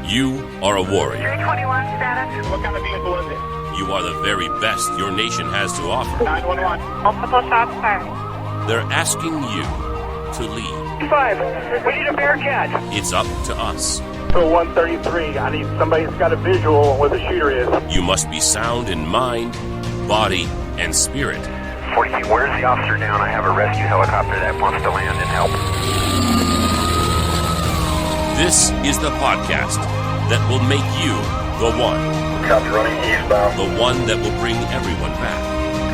You are a warrior. 321 status. What kind of vehicle is it? You are the very best your nation has to offer. 911. Multiple shots fired. They're asking you to lead. 5. We need a Bearcat. It's up to us. So 133. I need somebody that's got a visual on where the shooter is. You must be sound in mind, body, and spirit. 40 feet, where's the officer down? I have a rescue helicopter that wants to land and help. This is the podcast that will make you the one. Copy, running eastbound. The one that will bring everyone back.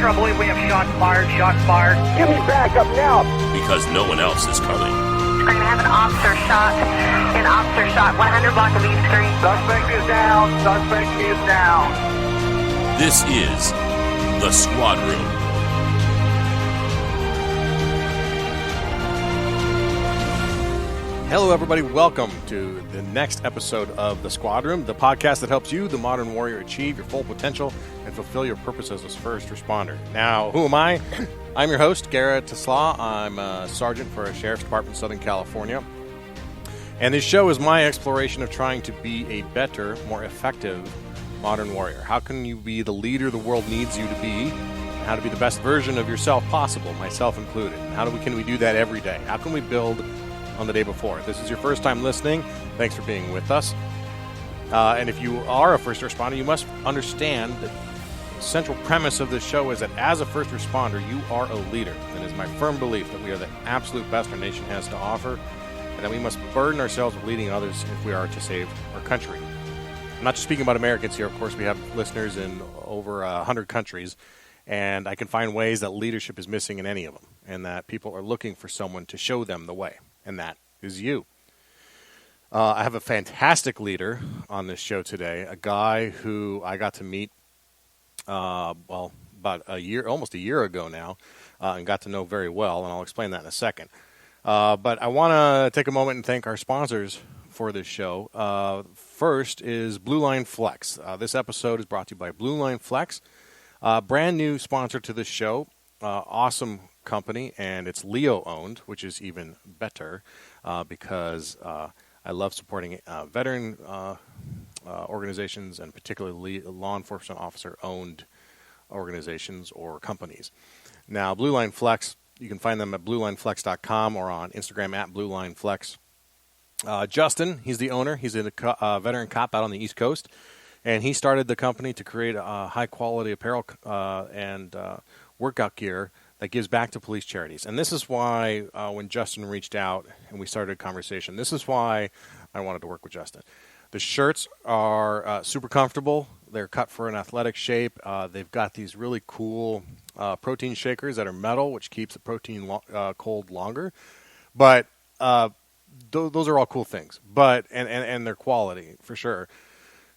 I believe we have shots fired. Give me backup now. Because no one else is coming. We're going to have an officer shot. 100 block of East Street. Suspect is down. This is the Squad Room. Hello, everybody. Welcome to the next episode of The Squad Room, the podcast that helps you, the modern warrior, achieve your full potential and fulfill your purpose as a first responder. Now, who am I? I'm your host, Garrett Tesla. I'm a sergeant for a sheriff's department in Southern California. And this show is my exploration of trying to be a better, more effective modern warrior. How can you be the leader the world needs you to be? And how to be the best version of yourself possible, myself included. And how can we do that every day? How can we build on the day before? If this is your first time listening, thanks for being with us. And if you are a first responder, you must understand that the central premise of this show is that as a first responder, you are a leader. And it is my firm belief that we are the absolute best our nation has to offer, and that we must burden ourselves with leading others if we are to save our country. I'm not just speaking about Americans here. Of course, we have listeners in over 100 countries, and I can find ways that leadership is missing in any of them, and that people are looking for someone to show them the way. And that is you. I have a fantastic leader on this show today, a guy who I got to meet, about almost a year ago now, and got to know very well, and I'll explain that in a second. But I want to take a moment and thank our sponsors for this show. First is Blue Line Flex. This episode is brought to you by Blue Line Flex, brand new sponsor to this show. Awesome company, and it's Leo owned, which is even better because I love supporting veteran organizations, and particularly law enforcement officer owned organizations or companies. Now, Blue Line Flex, you can find them at bluelineflex.com or on Instagram at bluelineflex. Justin, he's the owner. He's a veteran cop out on the East Coast, and he started the company to create high quality apparel and workout gear that gives back to police charities. And this is why when Justin reached out and we started a conversation, this is why I wanted to work with Justin. The shirts are super comfortable. They're cut for an athletic shape. They've got these really cool protein shakers that are metal, which keeps the protein cold longer. But those are all cool things. But and their quality, for sure.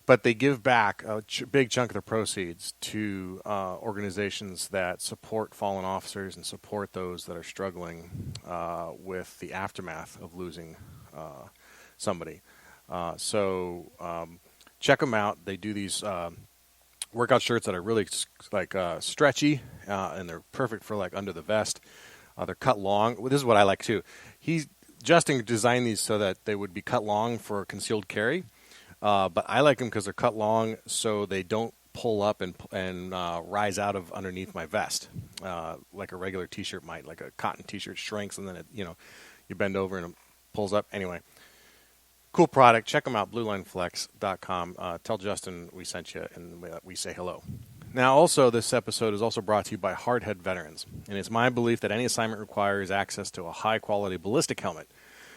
But they give back a big chunk of their proceeds to organizations that support fallen officers and support those that are struggling with the aftermath of losing somebody. So check them out. They do these workout shirts that are really stretchy, and they're perfect for under the vest. They're cut long. Well, this is what I like too. Justin designed these so that they would be cut long for concealed carry. But I like them because they're cut long, so they don't pull up and rise out of underneath my vest, like a regular T-shirt might. Like a cotton T-shirt shrinks, and then you bend over and it pulls up. Anyway, cool product. Check them out, bluelineflex.com. Tell Justin we sent you, and we say hello. Now, also, this episode is also brought to you by Hardhead Veterans, and it's my belief that any assignment requires access to a high-quality ballistic helmet.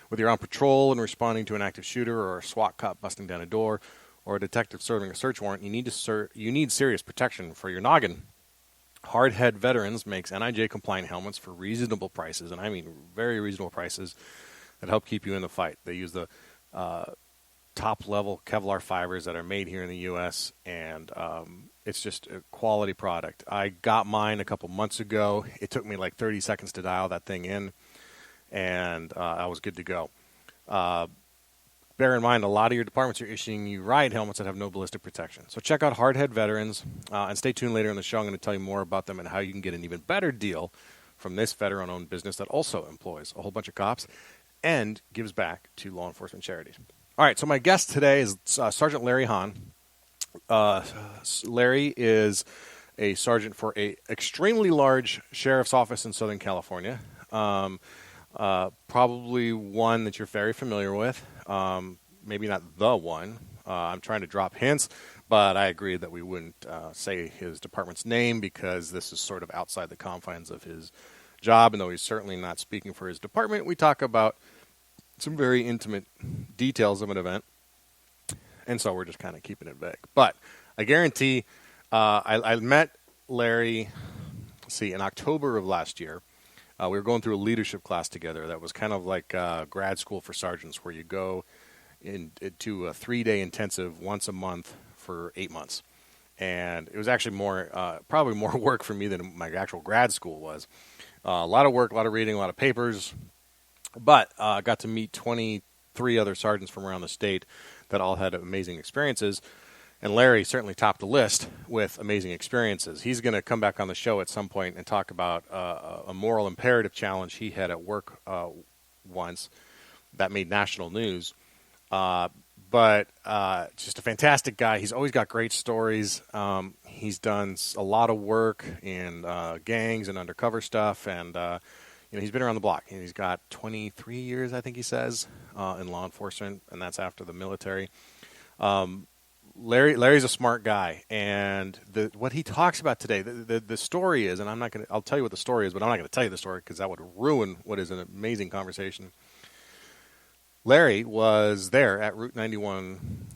Whether you're on patrol and responding to an active shooter, or a SWAT cop busting down a door, or a detective serving a search warrant, you need serious protection for your noggin. Hardhead Veterans makes NIJ-compliant helmets for reasonable prices, and I mean very reasonable prices, that help keep you in the fight. They use the top-level Kevlar fibers that are made here in the U.S., and it's just a quality product. I got mine a couple months ago. It took me like 30 seconds to dial that thing in, and I was good to go. Bear in mind, a lot of your departments are issuing you riot helmets that have no ballistic protection. So check out Hardhead Veterans, and stay tuned later in the show. I'm going to tell you more about them and how you can get an even better deal from this veteran-owned business that also employs a whole bunch of cops and gives back to law enforcement charities. All right, so my guest today is Sergeant Larry Hahn. Larry is a sergeant for a extremely large sheriff's office in Southern California. Probably one that you're very familiar with. Maybe not the one. I'm trying to drop hints, but I agreed that we wouldn't say his department's name because this is sort of outside the confines of his job. And though he's certainly not speaking for his department, we talk about some very intimate details of an event. And so we're just kind of keeping it vague. But I guarantee I met Larry, in October of last year. We were going through a leadership class together that was kind of like grad school for sergeants, where you go into a 3-day intensive once a month for 8 months. And it was actually probably more work for me than my actual grad school was. A lot of work, a lot of reading, a lot of papers. But I got to meet 23 other sergeants from around the state that all had amazing experiences. And Larry certainly topped the list with amazing experiences. He's going to come back on the show at some point and talk about a moral imperative challenge he had at work once that made national news. But just a fantastic guy. He's always got great stories. He's done a lot of work in gangs and undercover stuff, and he's been around the block. He's got 23 years, I think he says, in law enforcement, and that's after the military. Larry's a smart guy, and what he talks about today, the story is, and I'll tell you what the story is, but I'm not going to tell you the story because that would ruin what is an amazing conversation. Larry was there at Route 91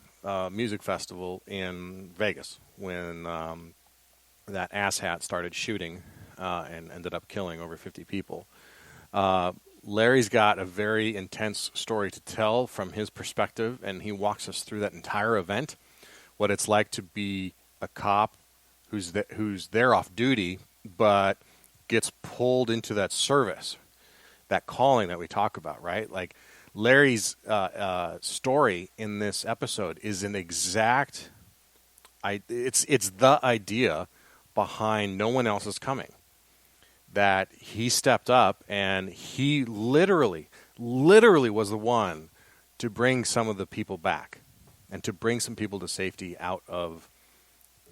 Music Festival in Vegas when that asshat started shooting and ended up killing over 50 people. Larry's got a very intense story to tell from his perspective, and he walks us through that entire event, what it's like to be a cop who's there off duty but gets pulled into that service, that calling that we talk about, right? Like Larry's story in this episode is an exact it's the idea behind No One Else Is Coming. That he stepped up and he literally was the one to bring some of the people back and to bring some people to safety out of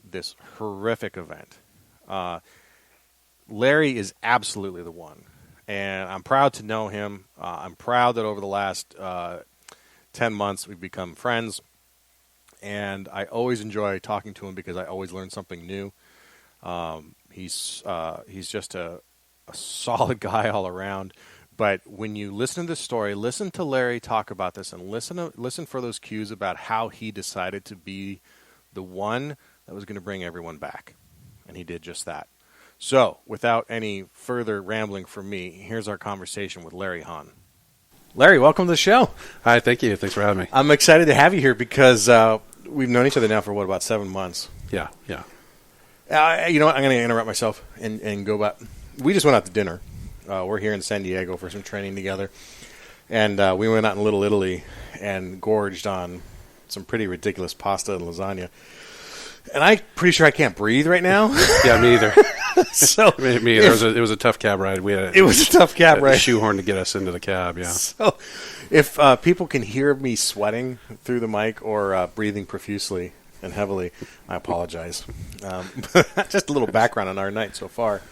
this horrific event. Larry is absolutely the one. And I'm proud to know him. I'm proud that over the last 10 months we've become friends. And I always enjoy talking to him because I always learn something new. He's just a solid guy all around. But when you listen to this story, listen to Larry talk about this and listen for those cues about how he decided to be the one that was going to bring everyone back. And he did just that. So, without any further rambling from me, here's our conversation with Larry Hahn. Larry, welcome to the show. Hi, thank you. Thanks for having me. I'm excited to have you here because we've known each other now for, about 7 months? Yeah. You know what? I'm going to interrupt myself and go back. We just went out to dinner. We're here in San Diego for some training together. And we went out in Little Italy and gorged on some pretty ridiculous pasta and lasagna. And I'm pretty sure I can't breathe right now. Yeah, me either. So me either. It was a tough cab ride. It was a tough cab ride. Shoehorn to get us into the cab, yeah. So if people can hear me sweating through the mic or breathing profusely and heavily, I apologize. Just a little background on our night so far.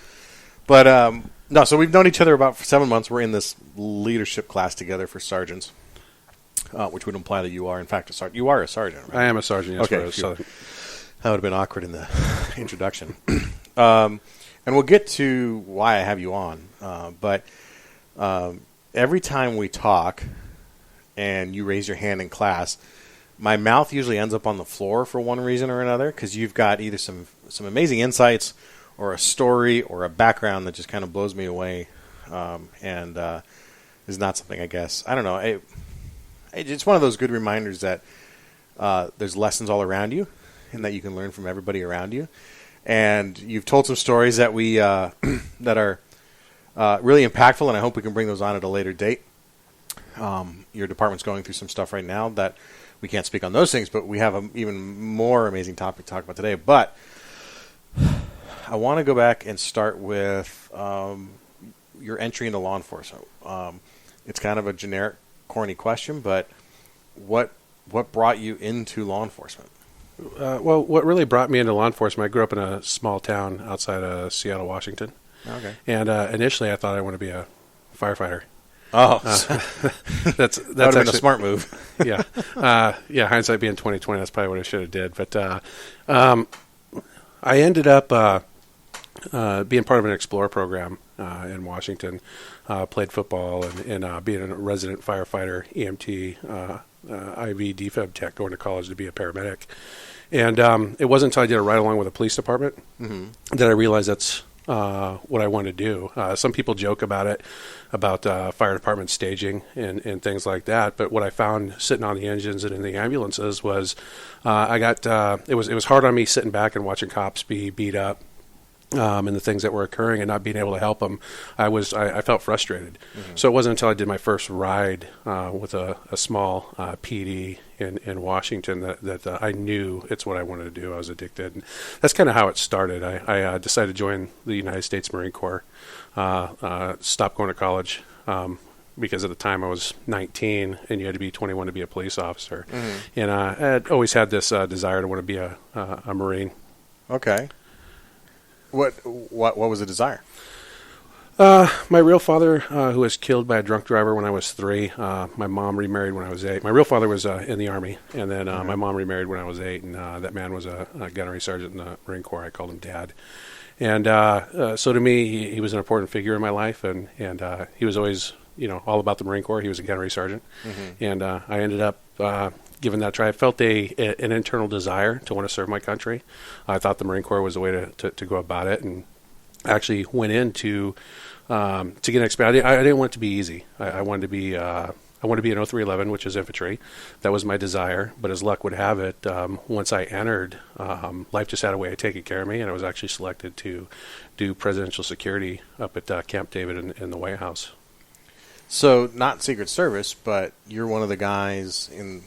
But no, so we've known each other about 7 months. We're in this leadership class together for sergeants, which would imply that you are, in fact, a sergeant. You are a sergeant, right? I am a sergeant, yes. Okay, sure. That would have been awkward in the introduction. And we'll get to why I have you on. But every time we talk and you raise your hand in class, my mouth usually ends up on the floor for one reason or another because you've got either some amazing insights or a story or a background that just kind of blows me away and is not something, I guess. I don't know. It's one of those good reminders that there's lessons all around you and that you can learn from everybody around you. And you've told some stories that we that are really impactful, and I hope we can bring those on at a later date. Your department's going through some stuff right now that we can't speak on those things, but we have an even more amazing topic to talk about today. But I want to go back and start with your entry into law enforcement. It's kind of a generic, corny question, but what what brought you into law enforcement? Well, what really brought me into law enforcement, I grew up in a small town outside of Seattle, Washington. Okay. And initially I thought I wanted to be a firefighter. Oh, that's that would have been a actually- smart move. Yeah. Hindsight being 2020, that's probably what I should have did. But I ended up being part of an Explorer program in Washington. Played football and being a resident firefighter, EMT, IV, defib tech, going to college to be a paramedic. And it wasn't until I did a ride-along with the police department that I realized that's what I wanted to do. Some people joke about it, about fire department staging and things like that. But what I found sitting on the engines and in the ambulances was it was hard on me sitting back and watching cops be beat up. And the things that were occurring and not being able to help them, I felt frustrated. So it wasn't until I did my first ride with a small PD in Washington that I knew it's what I wanted to do. I was addicted. And that's kind of how it started. I decided to join the United States Marine Corps, stopped going to college because at the time I was 19 and you had to be 21 to be a police officer. And I had always had this desire to want to be a Marine. Okay. What was the desire? My real father, who was killed by a drunk driver when I was 3. My mom remarried when I was 8. My real father was in the Army, and then my mom remarried when I was 8, and that man was a gunnery sergeant in the Marine Corps. I called him Dad. And so to me, he was an important figure in my life, and he was always, all about the Marine Corps. He was a gunnery sergeant. And I ended up given that a try. I felt an internal desire to want to serve my country. I thought the Marine Corps was the way to go about it, and actually went in to get an experience. I didn't want it to be easy. I wanted to be an 0311, which is infantry. That was my desire. But as luck would have it, once I entered, life just had a way of taking care of me, and I was actually selected to do presidential security up at Camp David in the White House. So not Secret Service, but you're one of the guys in.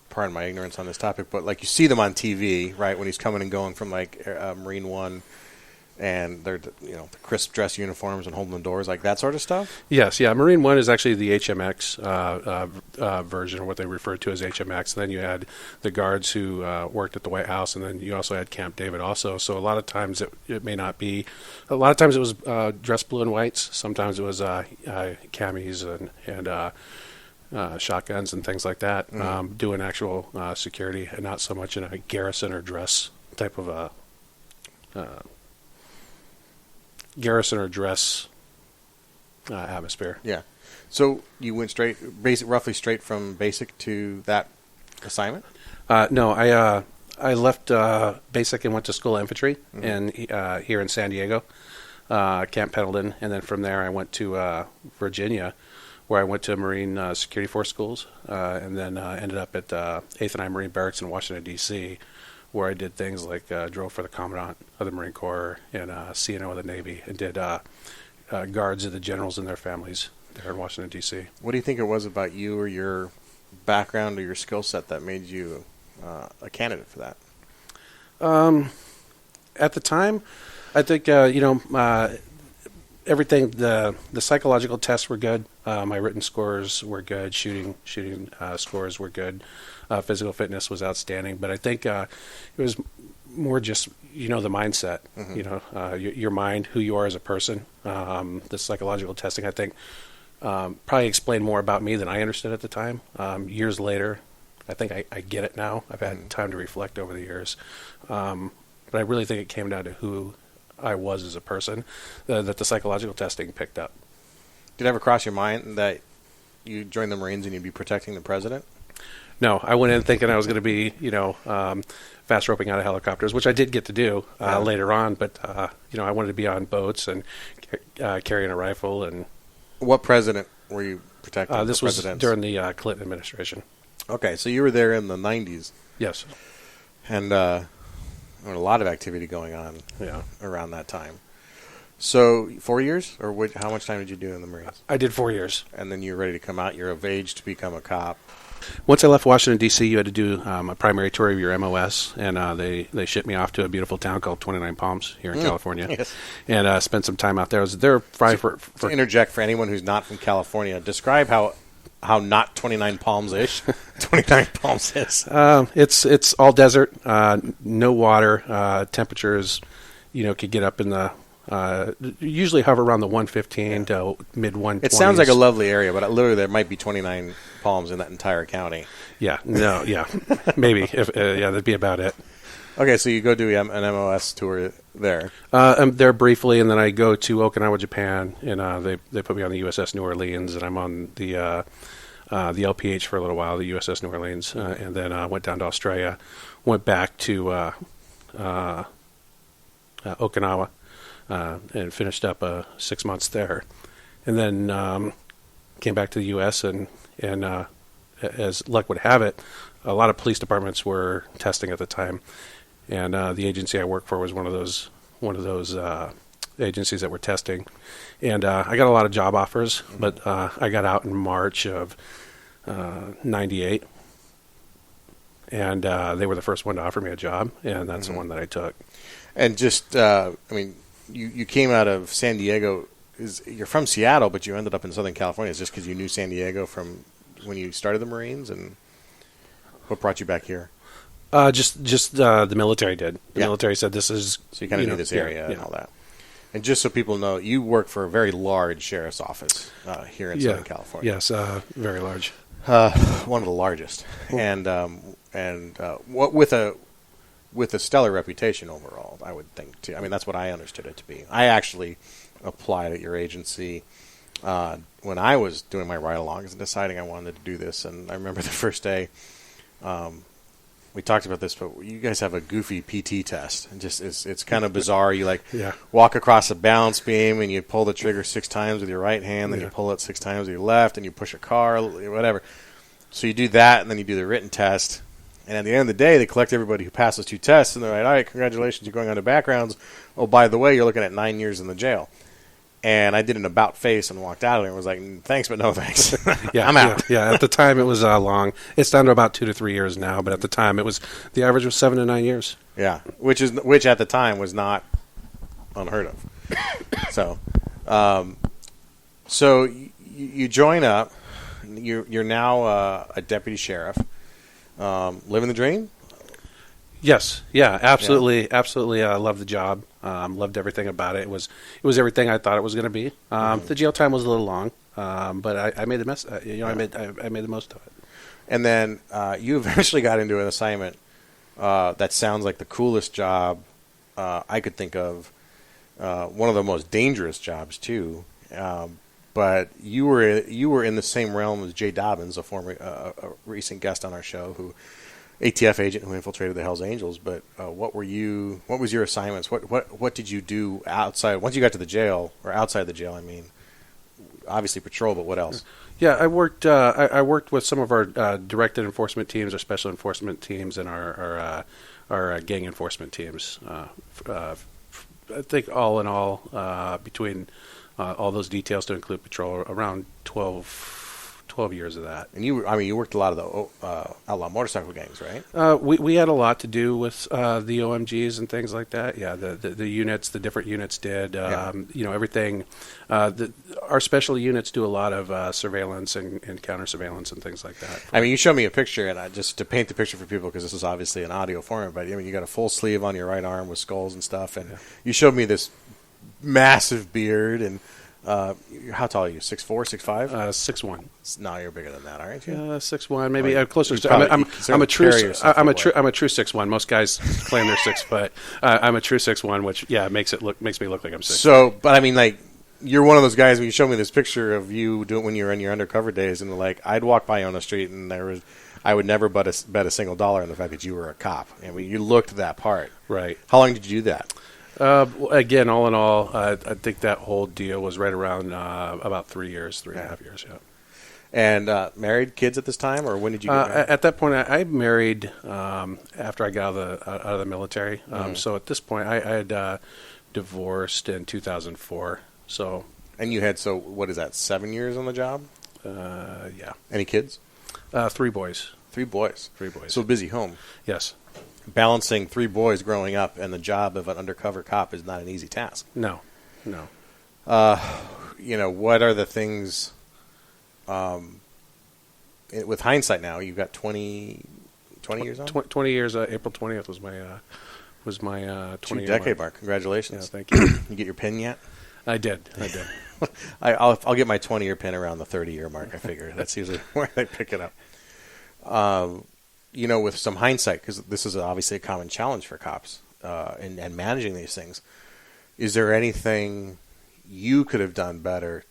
Pardon my ignorance on this topic, but like you see them on TV, right? When he's coming and going from like Marine One, and they're the crisp dress uniforms and holding the doors, like that sort of stuff. Yes, yeah. Marine One is actually the HMX version, or what they refer to as HMX. And then you had the guards who worked at the White House, and then you also had Camp David also. So a lot of times it may not be. A lot of times it was dressed blue and whites. Sometimes it was camis and shotguns and things like that, doing actual security, and not so much in a garrison or dress type of atmosphere. Yeah. So you went roughly straight from basic to that assignment? No, I left basic and went to school of infantry here in San Diego, Camp Pendleton, and then from there I went to Virginia, where I went to Marine Security Force schools, and then ended up at 8th and I Marine Barracks in Washington, D.C., where I did things like drove for the Commandant of the Marine Corps and CNO of the Navy, and did guards of the generals and their families there in Washington, D.C. What do you think it was about you or your background or your skill set that made you a candidate for that? At the time, I think, everything, the psychological tests were good. My written scores were good. Shooting scores were good. Physical fitness was outstanding. But I think it was more just, the mindset, your mind, who you are as a person. The psychological testing, I think, probably explained more about me than I understood at the time. Years later, I think I get it now. I've had time to reflect over the years. But I really think it came down to who I was as a person that the psychological testing picked up. Did it ever cross your mind that you join the Marines and you'd be protecting the president? No, I went in thinking I was going to be, fast roping out of helicopters, which I did get to do later on. But I wanted to be on boats and carrying a rifle. And what president were you protecting? This was during the Clinton administration. Okay, so you were there in the 90s. Yes, and there was a lot of activity going on around that time. So 4 years, or how much time did you do in the Marines? I did 4 years. And then you were ready to come out. You're of age to become a cop. Once I left Washington, D.C., you had to do a primary tour of your MOS, and they shipped me off to a beautiful town called 29 Palms here in California, yes. And spent some time out there. I was there to interject for anyone who's not from California, describe how how not 29 Palms-ish 29 Palms is. It's all desert, no water. Temperatures, could get up in the usually hover around the 115 to mid 120s. It sounds like a lovely area, but literally there might be 29 palms in that entire county. Yeah, no, yeah, maybe. That'd be about it. Okay, so you go do an MOS tour there. I'm there briefly, and then I go to Okinawa, Japan, and they put me on the USS New Orleans, and I'm on the LPH for a little while, the USS New Orleans, and then went down to Australia, went back to Okinawa, and finished up 6 months there, and then came back to the U.S. and as luck would have it, a lot of police departments were testing at the time, and the agency I worked for was one of those agencies that were testing, and I got a lot of job offers, but I got out in March of '98, and they were the first one to offer me a job, and that's the one that I took. And just, you came out of San Diego. You're from Seattle, but you ended up in Southern California. Is just because you knew San Diego from when you started the Marines, and what brought you back here? Just the military did. The military said this is... So you kind of knew this area and all that. And just so people know, you work for a very large sheriff's office here in Southern California. Yes, very large. One of the largest. And what with a stellar reputation overall, I would think, too. I mean, that's what I understood it to be. I actually applied at your agency when I was doing my ride-alongs and deciding I wanted to do this. And I remember the first day... we talked about this, but you guys have a goofy PT test. And just it's kind of bizarre. You walk across a balance beam and you pull the trigger 6 times with your right hand, then you pull it 6 times with your left, and you push a car, whatever. So you do that, and then you do the written test. And at the end of the day, they collect everybody who passes 2 tests, and they're like, all right, congratulations, you're going on to backgrounds. Oh, by the way, you're looking at 9 years in the jail. And I did an about face and walked out of there and was like, thanks, but no thanks. I'm out. Yeah, at the time it was long. It's down to about 2 to 3 years now, but at the time the average was 7 to 9 years. Yeah, which at the time was not unheard of. So you join up. You're now a deputy sheriff. Living the dream? Yes. Yeah, absolutely. Yeah. Absolutely. Loved the job. Loved everything about it. It was everything I thought it was going to be. The jail time was a little long, but I made the mess. I made the most of it. And then you eventually got into an assignment that sounds like the coolest job I could think of. One of the most dangerous jobs too. But you were in the same realm as Jay Dobbins, a recent guest on our show, who ATF agent who infiltrated the Hells Angels. But what was your assignments? What did you do outside once you got to the jail, or outside the jail? I mean, obviously patrol, but what else? Yeah, I worked. I worked with some of our directed enforcement teams, our special enforcement teams, and our gang enforcement teams. I think all in all, between all those details to include patrol, around 12 years of that. And you worked a lot of the outlaw motorcycle gangs, right? We had a lot to do with the OMGs and things like that. Yeah, the units, the different units did. Everything. Our special units do a lot of surveillance and counter surveillance and things like that. I mean, you showed me a picture, and just to paint the picture for people, because this is obviously an audio format, but you got a full sleeve on your right arm with skulls and stuff, and you showed me this massive beard and. How tall are you? 6'4", 6'5"? 6'1". No, you're bigger than that, aren't you? 6'1", maybe closer to. I'm a true 6'1". Most guys claim they're 6 foot. I'm a true 6'1", which makes me look like I'm 6. So, but I mean, like, you're one of those guys. When you showed me this picture of you doing when you were in your undercover days, and like, I'd walk by you on the street, and I would never bet a single dollar on the fact that you were a cop. I mean, you looked that part. Right. How long did you do that? Again, all in all, I think that whole deal was right around about 3 years, 3.5 years. Yeah. And married, kids at this time, or when did you get married? At that point, I married after I got out of the military. So at this point, I had divorced in 2004. So. And you had, what is that, 7 years on the job? Yeah. Any kids? 3 boys. 3 boys. 3 boys. So busy home. Yes. Balancing 3 boys growing up and the job of an undercover cop is not an easy task. No. What are the things with hindsight now, you've got 20 years on? 20 years. April 20th was my 20-year decade mark. Congratulations. Yeah, thank you. You get your pin yet? I did. I'll get my 20-year pin around the 30-year mark, I figure. That's usually where I pick it up. With some hindsight, because this is obviously a common challenge for cops and managing these things, is there anything you could have done better?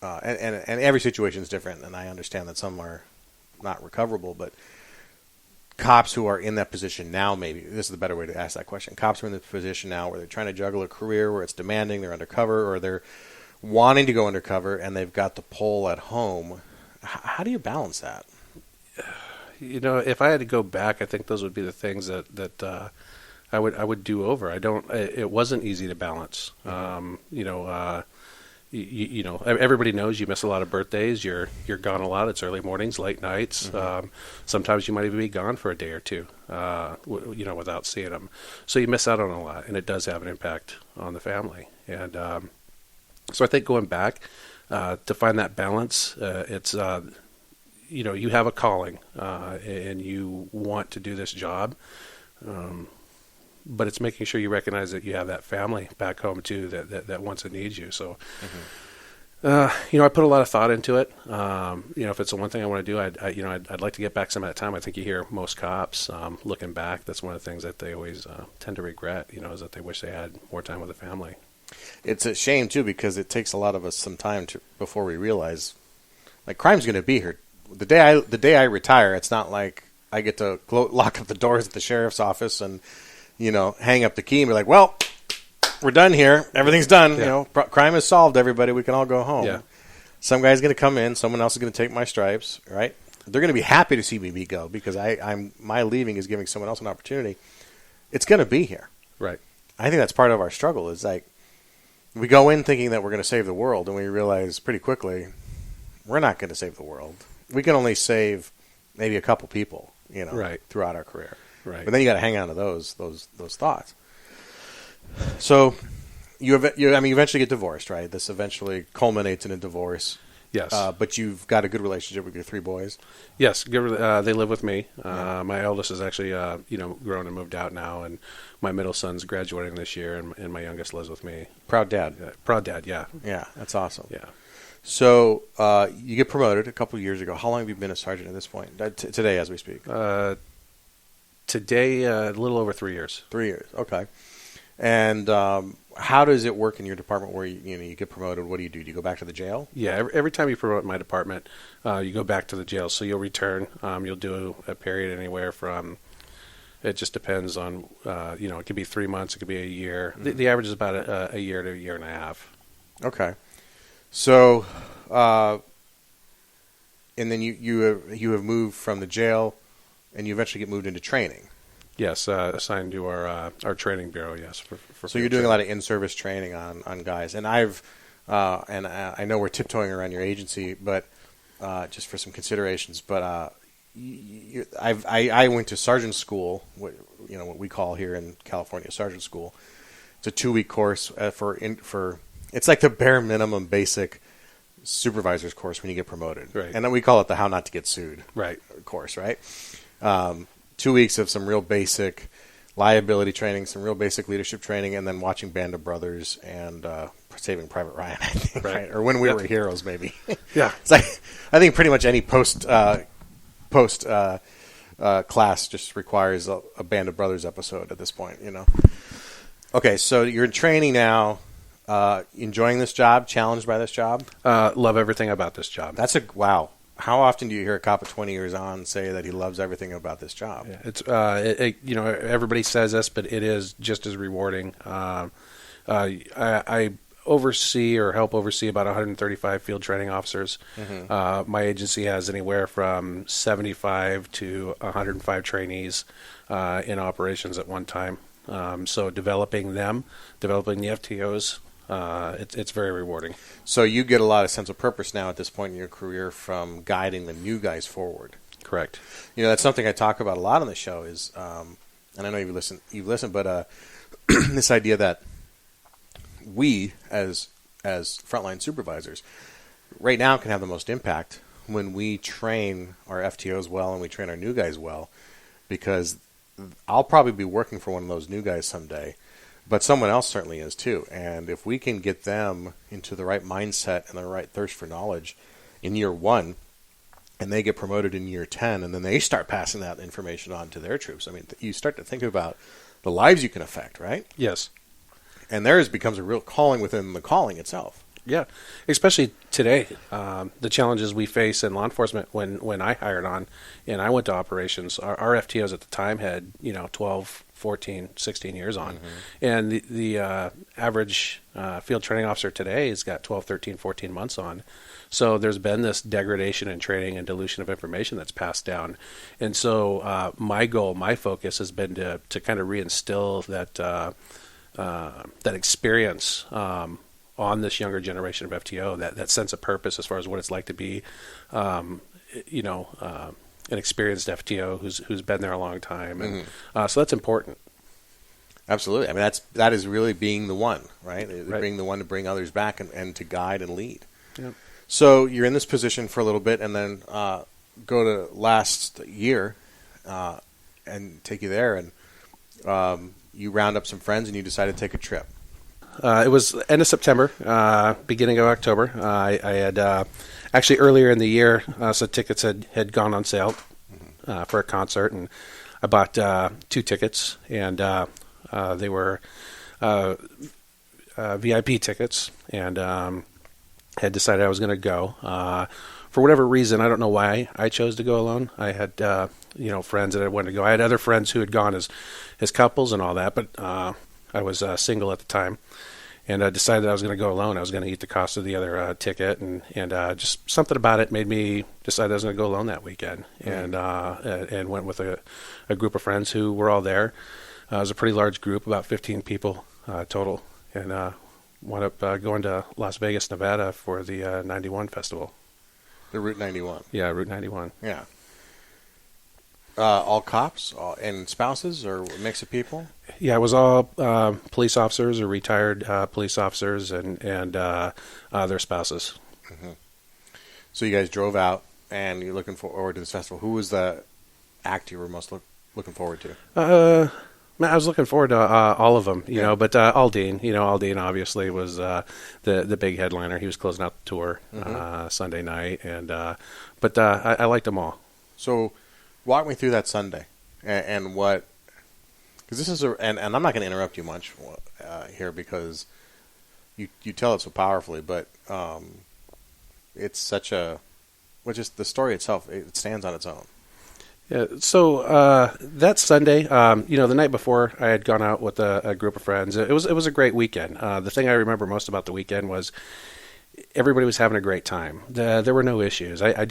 And every situation is different, and I understand that some are not recoverable, but cops who are in that position now, maybe this is the better way to ask that question. Cops who are in the position now where they're trying to juggle a career where it's demanding, they're undercover, or they're wanting to go undercover, and they've got the pull at home. How do you balance that? If I had to go back, I think those would be the things that I would do over. It wasn't easy to balance. Everybody knows you miss a lot of birthdays. You're gone a lot. It's early mornings, late nights. Sometimes you might even be gone for a day or two, without seeing them. So you miss out on a lot, and it does have an impact on the family. And so I think going back to find that balance, it's you have a calling, and you want to do this job. But it's making sure you recognize that you have that family back home too that wants and needs you. So, I put a lot of thought into it. If it's the one thing I want to do, I'd like to get back some of that time. I think you hear most cops looking back. That's one of the things that they always tend to regret. Is that they wish they had more time with the family. It's a shame too, because it takes a lot of us some time before we realize, like, crime's going to be here. The day I retire, it's not like I get to lock up the doors at the sheriff's office and hang up the key and be like, well, we're done here. Everything's done. Yeah. Crime is solved, everybody. We can all go home. Yeah. Some guy's going to come in. Someone else is going to take my stripes, right? They're going to be happy to see me go because my leaving is giving someone else an opportunity. It's going to be here. Right. I think that's part of our struggle is like we go in thinking that we're going to save the world, and we realize pretty quickly we're not going to save the world. We can only save maybe a couple people, right. throughout our career. Right. But then you got to hang on to those thoughts. So you eventually get divorced, right? This eventually culminates in a divorce. Yes. But you've got a good relationship with your three boys. Yes. They live with me. My eldest is actually, grown and moved out now, and my middle son's graduating this year, and my youngest lives with me. Proud dad. Proud dad. Yeah. Yeah. That's awesome. Yeah. So you get promoted a couple of years ago. How long have you been a sergeant at this point? Today, as we speak. Today, a little over 3 years. 3 years. Okay. And how does it work in your department where you get promoted? What do you do? Do you go back to the jail? Yeah, every time you promote in my department, you go back to the jail. So you'll return. You'll do a period anywhere from, it just depends on, it could be 3 months, it could be a year. Mm-hmm. The average is about a year to a year and a half. Okay. So, and then you have moved from the jail, and you eventually get moved into training. Yes, assigned to our training bureau. Yes, so you're doing a lot of in-service training on guys, and I know we're tiptoeing around your agency, but just for some considerations. But I went to sergeant school, what we call here in California sergeant school. It's a 2-week course for it's like the bare minimum basic supervisor's course when you get promoted, right? And then we call it the How Not to Get Sued, right, course, right? 2 weeks of some real basic liability training, some real basic leadership training, and then watching Band of Brothers and Saving Private Ryan, I think, right? Or When We Were Heroes, maybe. Yeah. It's like, I think pretty much any post class just requires a Band of Brothers episode at this point, Okay, so you're in training now. Enjoying this job? Challenged by this job? Love everything about this job. Wow. How often do you hear a cop of 20 years on say that he loves everything about this job? Yeah, it's everybody says this, but it is just as rewarding. I oversee or help oversee about 135 field training officers. Mm-hmm. My agency has anywhere from 75 to 105 trainees in operations at one time. So developing the FTOs, it's very rewarding. So you get a lot of sense of purpose now at this point in your career from guiding the new guys forward. Correct. That's something I talk about a lot on the show is, and I know you've listened, but this idea that we as frontline supervisors right now can have the most impact when we train our FTOs well and we train our new guys well, because I'll probably be working for one of those new guys someday, but someone else certainly is too. And if we can get them into the right mindset and the right thirst for knowledge in year 1, and they get promoted in year 10, and then they start passing that information on to their troops, I mean, you start to think about the lives you can affect, right? Yes. And theirs becomes a real calling within the calling itself. Yeah, especially today, the challenges we face in law enforcement. When I hired on and I went to operations, our FTOs at the time had 12, 14, 16 years on. Mm-hmm. And the average field training officer today has got 12, 13, 14 months on. So there's been this degradation in training and dilution of information that's passed down. And so my goal, my focus has been to kind of reinstill that experience on this younger generation of FTO, that sense of purpose as far as what it's like to be, an experienced FTO who's been there a long time, and so that's important. Absolutely. I mean, that is really being the one, right? Being the one to bring others back and to guide and lead. Yep. So you're in this position for a little bit, and then go to last year and take you there, and you round up some friends and you decide to take a trip. It was end of September, beginning of October. I had actually earlier in the year, so tickets had gone on sale for a concert, and I bought 2 tickets, and they were VIP tickets, and had decided I was going to go. For whatever reason, I don't know why I chose to go alone. I had friends that I wanted to go. I had other friends who had gone as couples and all that, but I was single at the time, and I decided I was going to go alone. I was going to eat the cost of the other ticket, and just something about it made me decide I was going to go alone that weekend, and went with a group of friends who were all there. It was a pretty large group, about 15 people total, and wound up going to Las Vegas, Nevada for the 91 festival. The Route 91. Yeah, Route 91. Yeah. All cops and spouses, or a mix of people? Yeah, it was all police officers or retired police officers and their spouses. Mm-hmm. So you guys drove out, and you're looking forward to this festival. Who was the act you were most looking forward to? I was looking forward to all of them, you know, but Aldine, Aldine obviously was the big headliner. He was closing out the tour Sunday night, and but I liked them all. So walk me through that Sunday and what, because this is and I'm not going to interrupt you much here because you tell it so powerfully, but it's such just the story itself, it stands on its own. Yeah, so that Sunday, the night before, I had gone out with a group of friends. It was a great weekend. The thing I remember most about the weekend was everybody was having a great time. There were no issues. I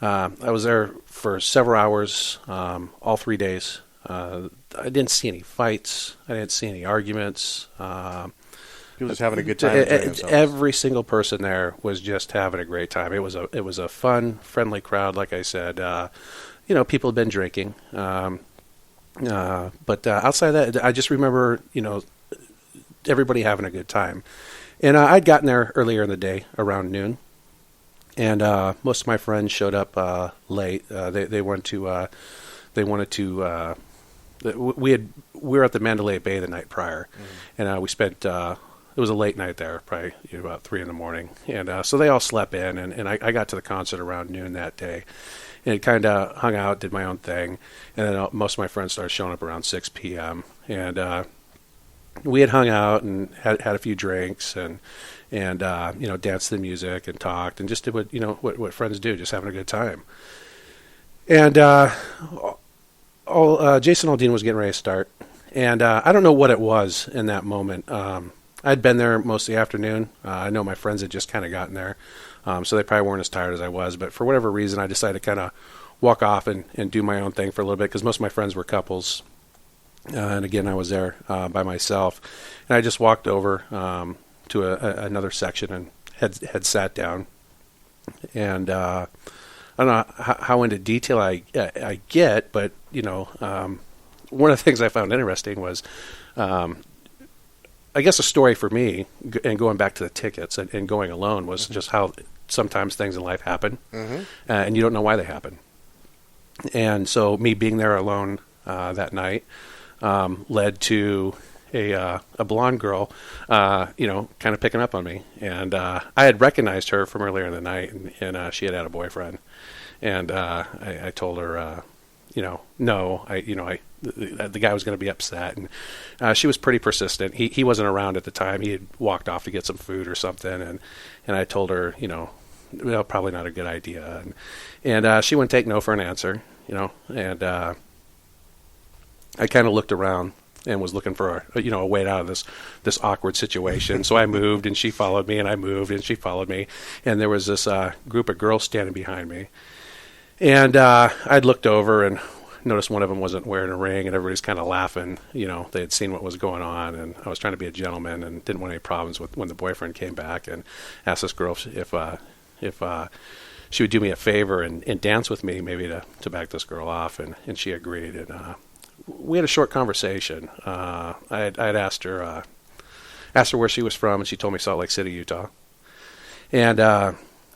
was there for several hours, all 3 days. I didn't see any fights. I didn't see any arguments. People just having a good time. Every single person there was just having a great time. It was a fun, friendly crowd. Like I said, people had been drinking. But outside of that, I just remember, everybody having a good time. And I'd gotten there earlier in the day, around noon, and most of my friends showed up late. They wanted to. We were at the Mandalay Bay the night prior, and we spent. It was a late night there, probably about 3 a.m, and so they all slept in, and I got to the concert around noon that day, and kind of hung out, did my own thing, and then most of my friends started showing up around 6 p.m. and we had hung out and had a few drinks and danced to the music and talked and just did what friends do, just having a good time. And Jason Aldean was getting ready to start, and I don't know what it was in that moment. I'd been there most of the afternoon. I know my friends had just kind of gotten there, so they probably weren't as tired as I was. But for whatever reason, I decided to kind of walk off and do my own thing for a little bit because most of my friends were couples. And again, I was there by myself, and I just walked over to another section and had sat down. And I don't know how into detail I get, but one of the things I found interesting was, I guess, a story for me, and going back to the tickets and going alone was just how sometimes things in life happen, and you don't know why they happen. And so me being there alone that night led to a blonde girl, kind of picking up on me. And I had recognized her from earlier in the night, and she had a boyfriend. And I told her, no, the guy was going to be upset. And she was pretty persistent. He wasn't around at the time. He had walked off to get some food or something. And I told her, well, probably not a good idea. And she wouldn't take no for an answer, and I kind of looked around and was looking for a way out of this awkward situation. So I moved, and she followed me, and I moved, and she followed me. And there was this group of girls standing behind me. And I'd looked over and noticed one of them wasn't wearing a ring, and everybody's kind of laughing. They had seen what was going on, and I was trying to be a gentleman and didn't want any problems with when the boyfriend came back and asked this girl if she would do me a favor and dance with me, maybe to back this girl off, and she agreed. And we had a short conversation. I'd asked her where she was from, and she told me Salt Lake City, Utah. And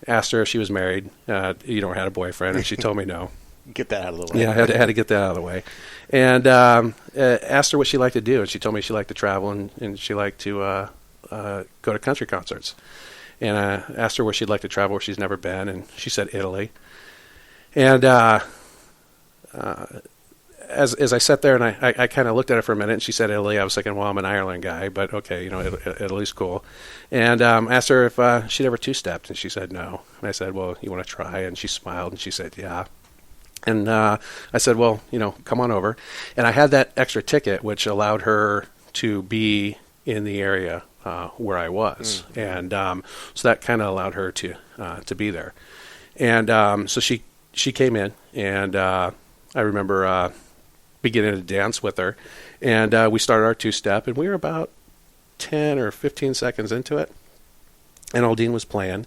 asked her if she was married, or had a boyfriend, and she told me no. Get that out of the way. Yeah, I had to get that out of the way. And asked her what she liked to do, and she told me she liked to travel, and she liked to go to country concerts. And I asked her where she'd like to travel, where she's never been, and she said Italy. And as I sat there and I kind of looked at her for a minute, and she said Italy, I was thinking, well, I'm an Ireland guy, but okay, Italy's cool. And asked her if she'd ever two-stepped, and she said no. And I said, well, you want to try? And she smiled, and she said, yeah. And I said, well, come on over. And I had that extra ticket, which allowed her to be in the area where I was. And so that kind of allowed her to be there. And so she came in, and I remember beginning to dance with her. And we started our two-step, and we were about 10 or 15 seconds into it. And Aldine was playing.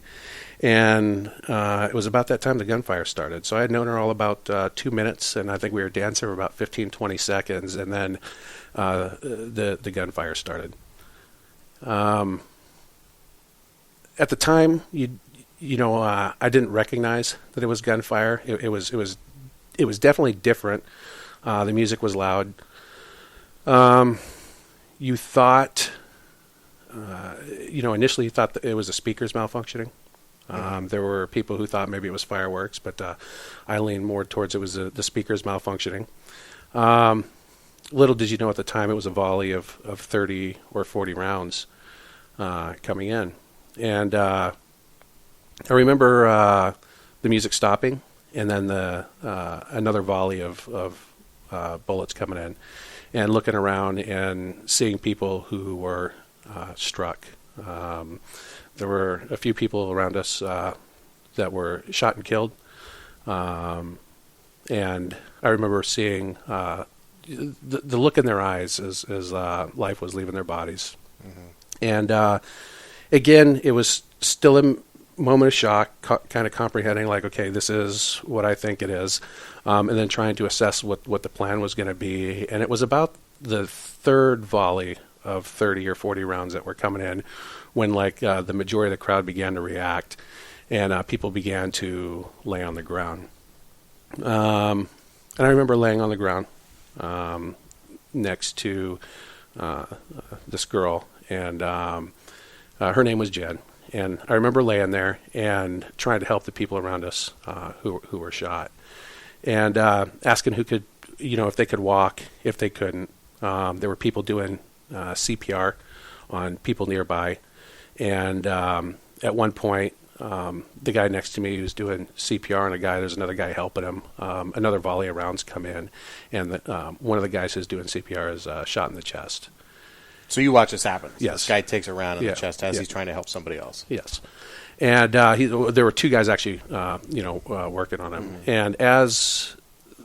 And it was about that time the gunfire started. So I had known her all about 2 minutes, and I think we were dancing for about 15, 20 seconds, and then the gunfire started. At the time, I didn't recognize that it was gunfire. It was definitely different. The music was loud. You thought, initially you thought that it was the speakers malfunctioning. There were people who thought maybe it was fireworks, but I leaned more towards it was the speakers malfunctioning. Little did you know at the time it was a volley of 30 or 40 rounds coming in. And I remember the music stopping, and then another volley of bullets coming in, and looking around and seeing people who were struck. There were a few people around us that were shot and killed. And I remember seeing the look in their eyes as life was leaving their bodies. And again, it was still a moment of shock, kind of comprehending, like, okay, this is what I think it is, and then trying to assess what the plan was going to be. And it was about the third volley of 30 or 40 rounds that were coming in when, the majority of the crowd began to react, and people began to lay on the ground. And I remember laying on the ground next to this girl, and her name was Jen. And I remember laying there and trying to help the people around us who were shot, and asking who could, if they could walk, if they couldn't. There were people doing CPR on people nearby, and at one point, the guy next to me who's doing CPR on a guy, there's another guy helping him. Another volley of rounds come in, and one of the guys who's doing CPR is shot in the chest. So you watch this happen. So yes. This guy takes a round in the chest as he's trying to help somebody else. Yes. And there were two guys actually, working on him. Mm-hmm. And as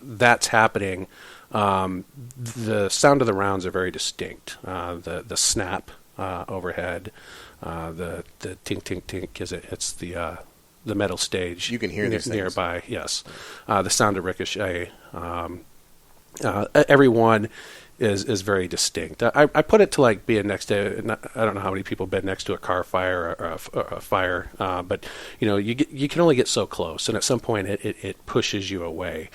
that's happening, the sound of the rounds are very distinct. The snap overhead, the tink tink tink as it hits the metal stage. You can hear these nearby. Things. Yes. The sound of ricochet. everyone is very distinct. I put it to like being next to, I don't know how many people have been next to a car fire or a fire, but you can only get so close, and at some point it pushes you away.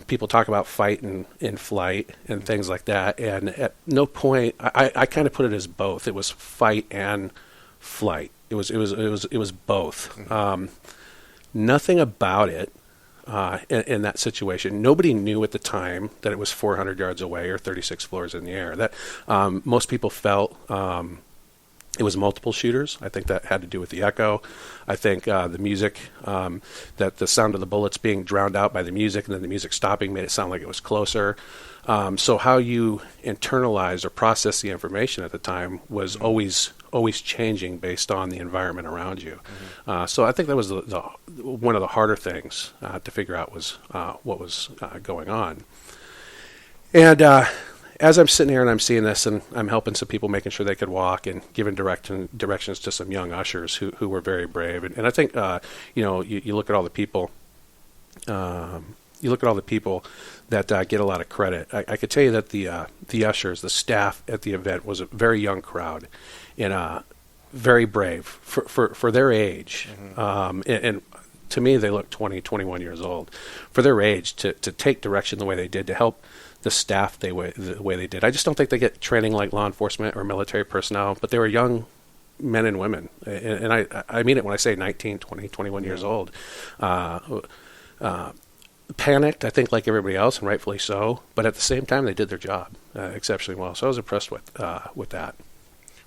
People talk about fight and flight and things like that, and at no point I kind of put it as both. It was fight and flight. It was both. Mm-hmm. Nothing about it. In that situation, nobody knew at the time that it was 400 yards away or 36 floors in the air. That most people felt it was multiple shooters. I think that had to do with the echo. I think the music, that the sound of the bullets being drowned out by the music, and then the music stopping made it sound like it was closer. So how you internalize or process the information at the time was always changing based on the environment around you. Mm-hmm. So I think that was one of the harder things to figure out was what was going on. And as I'm sitting here and I'm seeing this, and I'm helping some people making sure they could walk and giving directions to some young ushers who were very brave. And I think you look at all the people. You look at all the people that get a lot of credit. I could tell you that the ushers, the staff at the event, was a very young crowd, and very brave for their age. Mm-hmm. And to me, they look 20, 21 years old. For their age, to take direction the way they did, to help the staff the way they did. I just don't think they get training like law enforcement or military personnel, but they were young men and women. And I mean it when I say 19, 20, 21 years old. Panicked, I think, like everybody else, and rightfully so. But at the same time, they did their job exceptionally well. So I was impressed with that.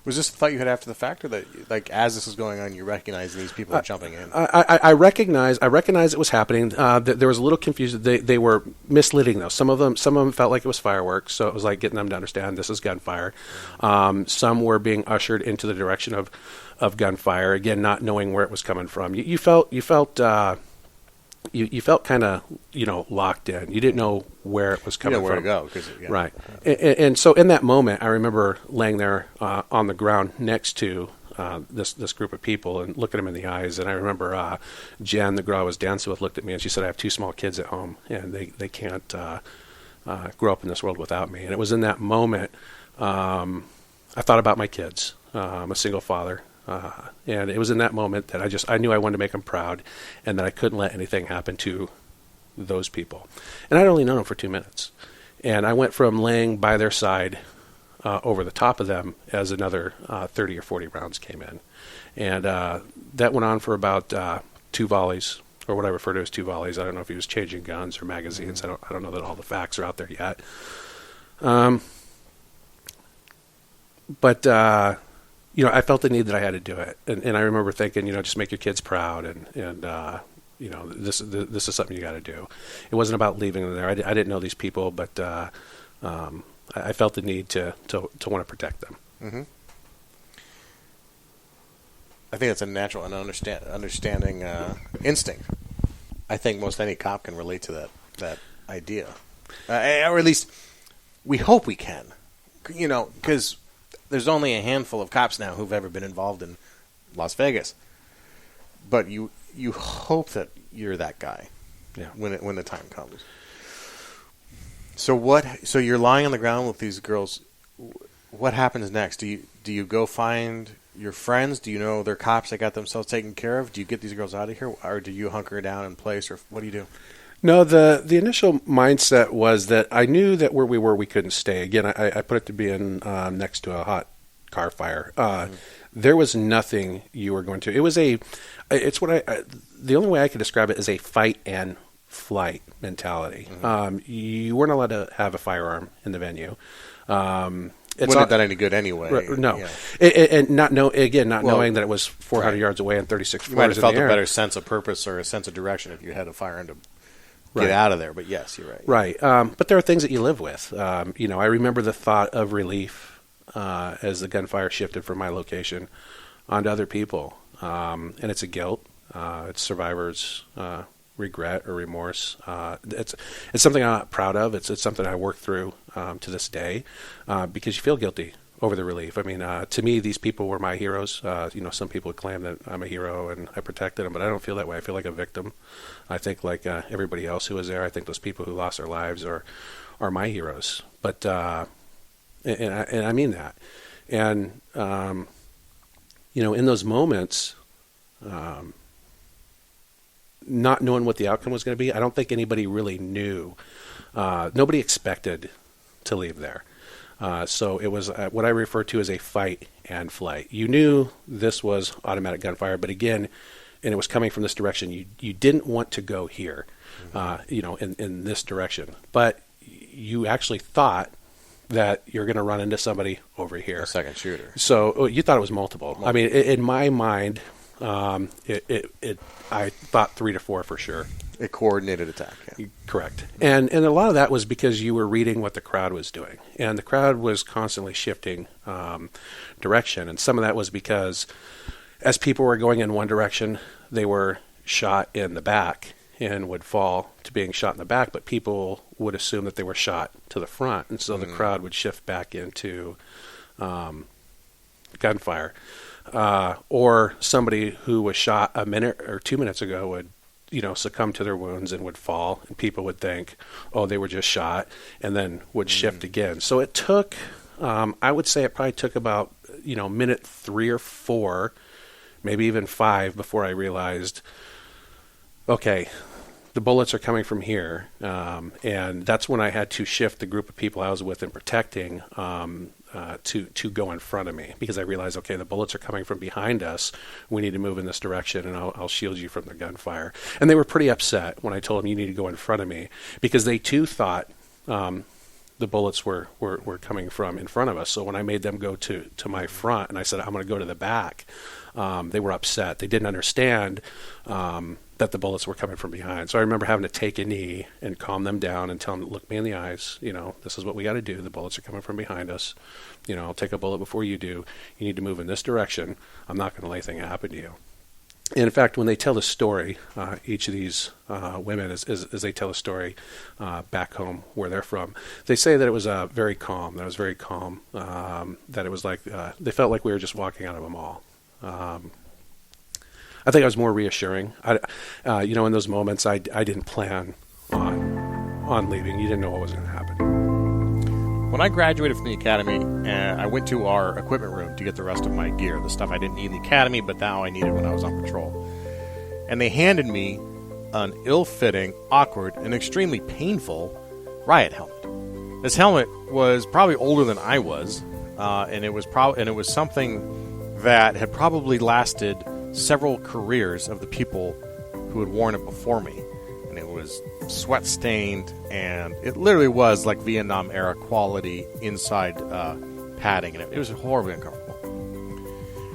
Was this a thought you had after the fact, or that, like, as this was going on, you recognized these people were jumping in? I recognized it was happening. There was a little confusion. They were misleading, though. Some of them felt like it was fireworks, so it was like getting them to understand this is gunfire. Some were being ushered into the direction of gunfire, again, not knowing where it was coming from. You felt kind of, locked in. You didn't know where it was coming from. Where to go. Right. And so in that moment, I remember laying there on the ground next to this group of people and looking them in the eyes. And I remember Jen, the girl I was dancing with, looked at me and she said, I have 2 small kids at home, and they can't grow up in this world without me. And it was in that moment I thought about my kids. I'm a single father. And it was in that moment that I knew I wanted to make them proud, and that I couldn't let anything happen to those people. And I'd only known them for 2 minutes. And I went from laying by their side over the top of them as another 30 or 40 rounds came in. And that went on for about 2 volleys, or what I refer to as 2 volleys. I don't know if he was changing guns or magazines. I don't know that all the facts are out there yet. But I felt the need that I had to do it, and I remember thinking, just make your kids proud, and this is something you got to do. It wasn't about leaving them there. I didn't know these people, but I felt the need to want to protect them. Mm-hmm. I think that's a natural and understanding instinct. I think most any cop can relate to that idea, or at least we hope we can. Because there's only a handful of cops now who've ever been involved in Las Vegas. But you hope that you're that guy, when the time comes. So you're lying on the ground with these girls. What happens next? Do you go find your friends? Do you know they're cops that got themselves taken care of? Do you get these girls out of here, or do you hunker down in place, or what do you do? No, the initial mindset was that I knew that where we were, we couldn't stay. Again, I put it to being next to a hot car fire. There was nothing you were going to. It was the only way I could describe it is a fight and flight mentality. Mm-hmm. You weren't allowed to have a firearm in the venue. Wouldn't have done any good anyway. No, and knowing that it was 400 yards away and 36 floors in the air. You might have felt a better sense of purpose or a sense of direction if you had a firearm to get out of there. But yes, you're right. Right. But there are things that you live with. I remember the thought of relief as the gunfire shifted from my location onto other people. And it's a guilt. It's survivors' regret or remorse. It's something I'm not proud of. It's something I work through to this day because you feel guilty over the relief. I mean, to me, these people were my heroes. Some people claim that I'm a hero and I protected them, but I don't feel that way. I feel like a victim. I think like everybody else who was there, I think those people who lost their lives or are my heroes. But and I mean that. And in those moments, not knowing what the outcome was going to be, I don't think anybody really knew. Nobody expected to leave there. So it was what I refer to as a fight and flight. You knew this was automatic gunfire, but again, and it was coming from this direction. You didn't want to go here, in this direction. But you actually thought that you're going to run into somebody over here. A second shooter. So you thought it was multiple. I mean, in my mind, I thought 3 to 4 for sure. A coordinated attack. Yeah. Correct. And a lot of that was because you were reading what the crowd was doing. And the crowd was constantly shifting direction. And some of that was because as people were going in one direction, they were shot in the back and would fall to being shot in the back. But people would assume that they were shot to the front. And so the crowd would shift back into gunfire. Or somebody who was shot a minute or 2 minutes ago would succumb to their wounds and would fall, and people would think, oh, they were just shot, and then would shift again. So it took, I would say it probably took about, minute 3 or 4, maybe even 5 before I realized, okay, the bullets are coming from here. And that's when I had to shift the group of people I was with and protecting to go in front of me, because I realized, okay, the bullets are coming from behind us. We need to move in this direction, and I'll shield you from the gunfire. And they were pretty upset when I told them you need to go in front of me, because they too thought the bullets were coming from in front of us. So when I made them go to my front and I said, I'm going to go to the back, they were upset. They didn't understand that the bullets were coming from behind. So I remember having to take a knee and calm them down and tell them, look me in the eyes, this is what we got to do. The bullets are coming from behind us. I'll take a bullet before you do. You need to move in this direction. I'm not going to let anything happen to you. And in fact, when they tell the story, each of these women, as they tell a story back home where they're from, they say that it was very calm. That it was very calm. That it was like they felt like we were just walking out of a mall. I think I was more reassuring. In those moments, I didn't plan on leaving. You didn't know what was going to happen. When I graduated from the academy, I went to our equipment room to get the rest of my gear, the stuff I didn't need in the academy, but now I needed when I was on patrol. And they handed me an ill-fitting, awkward, and extremely painful riot helmet. This helmet was probably older than I was, and it was something that had probably lasted several careers of the people who had worn it before me. And it was sweat-stained, and it literally was like Vietnam-era quality inside padding, and it was horribly uncomfortable.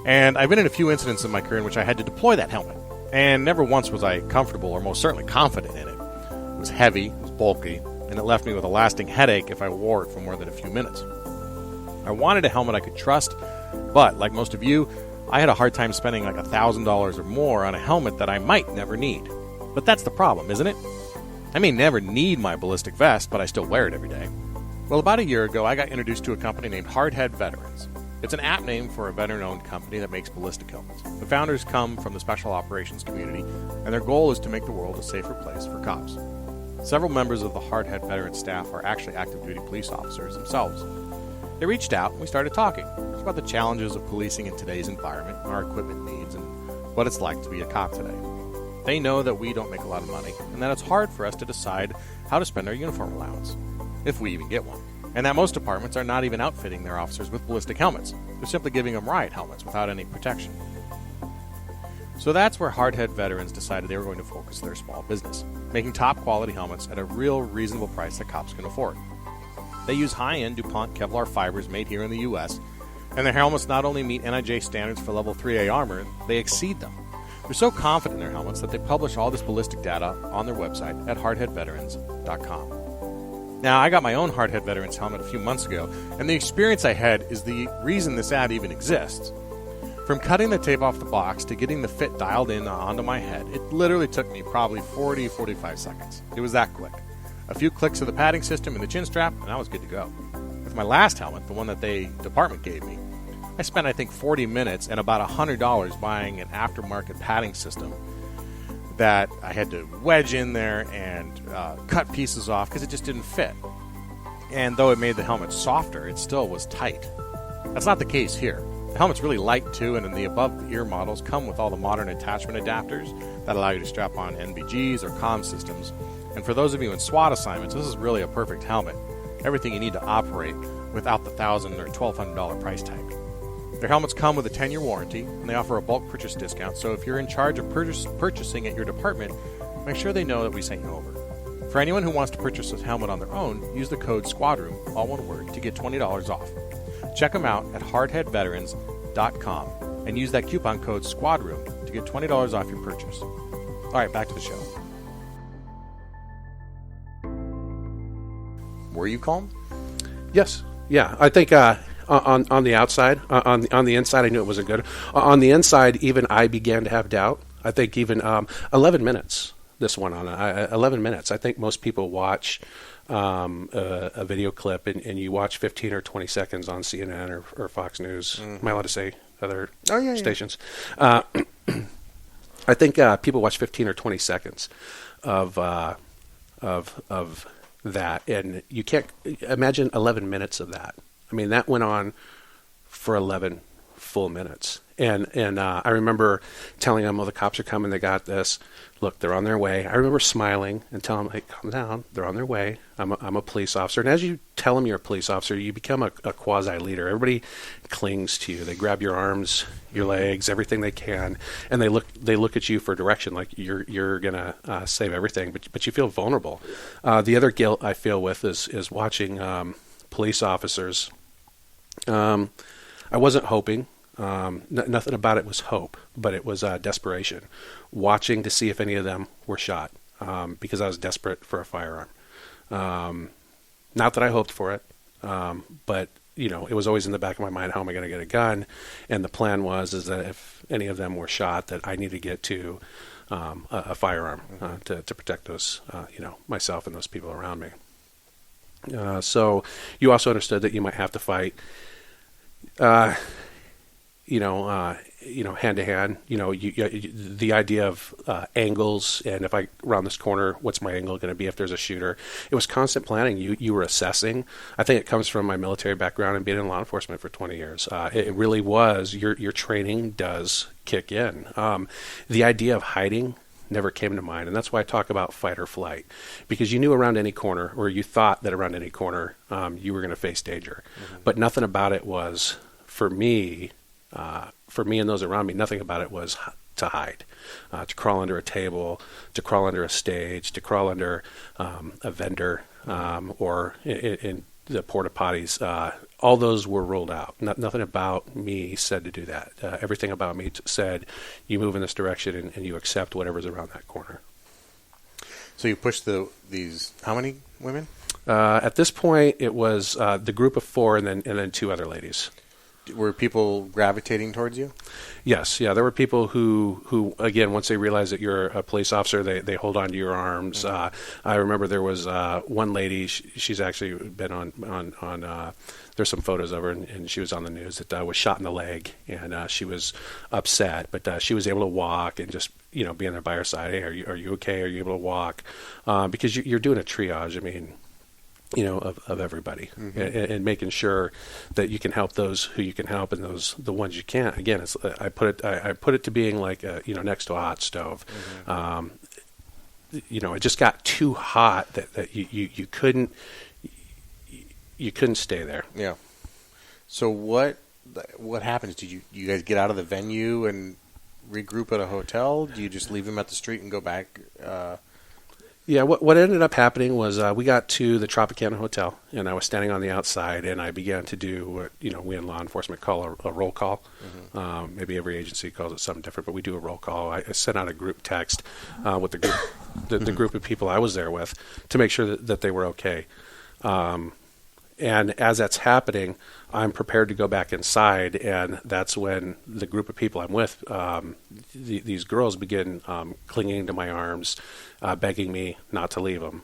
And I've been in a few incidents in my career in which I had to deploy that helmet, and never once was I comfortable or most certainly confident in it. It was heavy, it was bulky, and it left me with a lasting headache if I wore it for more than a few minutes. I wanted a helmet I could trust, but like most of you, I had a hard time spending like $1,000 or more on a helmet that I might never need. But that's the problem, isn't it? I may never need my ballistic vest, but I still wear it every day. Well, about a year ago, I got introduced to a company named Hardhead Veterans. It's an apt name for a veteran-owned company that makes ballistic helmets. The founders come from the special operations community, and their goal is to make the world a safer place for cops. Several members of the Hardhead Veterans staff are actually active-duty police officers themselves. They reached out, and we started talking. It was about the challenges of policing in today's environment, our equipment needs, and what it's like to be a cop today. They know that we don't make a lot of money, and that it's hard for us to decide how to spend our uniform allowance, if we even get one. And that most departments are not even outfitting their officers with ballistic helmets. They're simply giving them riot helmets without any protection. So that's where Hardhead Veterans decided they were going to focus their small business, making top-quality helmets at a real reasonable price that cops can afford. They use high-end DuPont Kevlar fibers made here in the U.S., and their helmets not only meet NIJ standards for level 3A armor, they exceed them. They're so confident in their helmets that they publish all this ballistic data on their website at hardheadveterans.com. Now, I got my own Hardhead Veterans helmet a few months ago, and the experience I had is the reason this ad even exists. From cutting the tape off the box to getting the fit dialed in onto my head, it literally took me probably 40-45 seconds. It was that quick. A few clicks of the padding system and the chin strap, and I was good to go. With my last helmet, the one that the department gave me, I spent, I think, 40 minutes and about $100 buying an aftermarket padding system that I had to wedge in there and cut pieces off because it just didn't fit. And though it made the helmet softer, it still was tight. That's not the case here. The helmet's really light too, and then the above-the-ear models come with all the modern attachment adapters that allow you to strap on NVGs or comm systems. And for those of you in SWAT assignments, this is really a perfect helmet. Everything you need to operate without the $1,000 or $1,200 price tag. Their helmets come with a 10-year warranty, and they offer a bulk purchase discount, so if you're in charge of purchasing at your department, make sure they know that we sent you over. For anyone who wants to purchase this helmet on their own, use the code SQUADROOM, all one word, to get $20 off. Check them out at hardheadveterans.com and use that coupon code SQUADROOM to get $20 off your purchase. All right, back to the show. Were you calm? Yes. Yeah. I think on the outside, on the inside, I knew it wasn't good. On the inside, even I began to have doubt. I think even 11 minutes. This one on 11 minutes. I think most people watch a video clip and you watch 15 or 20 seconds on CNN or Fox News. Am I allowed to say other stations? I think people watch 15 or 20 seconds of that, and you can't imagine 11 minutes of that. I mean, that went on for 11 full minutes. And I remember telling them, well, the cops are coming, they got this. Look, they're on their way. I remember smiling and telling them, hey, calm down, they're on their way. I'm a police officer. And as you tell them you're a police officer, you become a quasi-leader. Everybody clings to you. They grab your arms, your legs, everything they can, and they look at you for direction, like you're going to save everything, but you feel vulnerable. The other guilt I feel with is watching police officers. I wasn't hoping. Nothing about it was hope, but it was desperation. Watching to see if any of them were shot, because I was desperate for a firearm. Not that I hoped for it, but it was always in the back of my mind, how am I going to get a gun? And the plan is that if any of them were shot, that I need to get to a firearm to protect those, myself and those people around me. So you also understood that you might have to fight. Hand to hand, the idea of angles, and if I round this corner, what's my angle going to be if there's a shooter? It was constant planning. You were assessing. I think it comes from my military background and being in law enforcement for 20 years. It really was, your training does kick in. The idea of hiding never came to mind, and that's why I talk about fight or flight, because you knew around any corner, or you thought that around any corner, you were going to face danger. But nothing about it was, for me and those around me, nothing about it was to hide, to crawl under a table, to crawl under a stage, to crawl under a vendor, or in the porta potties. All those were ruled out. Nothing about me said to do that. Everything about me said, you move in this direction and you accept whatever's around that corner. So you pushed these, how many women? At this point, it was the group of 4 and then 2 other ladies. Were people gravitating towards you? Yes, yeah. There were people who again, once they realize that you're a police officer, they hold on to your arms. I remember there was one lady. She's actually been on. There's some photos of her, and she was on the news that was shot in the leg, and she was upset, but she was able to walk and just being there by her side. Hey, are you okay? Are you able to walk? Because you're doing a triage. I mean, of everybody, and making sure that you can help those who you can help, and the ones you can't. Again, it's I put it to being like next to a hot stove. It just got too hot that you couldn't stay there. Yeah. So what happens? Did you guys get out of the venue and regroup at a hotel? Do you just leave them at the street and go back? Yeah, what ended up happening was we got to the Tropicana Hotel, and I was standing on the outside, and I began to do what we in law enforcement call a roll call. Maybe every agency calls it something different, but we do a roll call. I sent out a group text with the group, the group of people I was there with, to make sure that they were okay. And as that's happening, I'm prepared to go back inside, and that's when the group of people I'm with, these girls begin clinging to my arms, begging me not to leave them.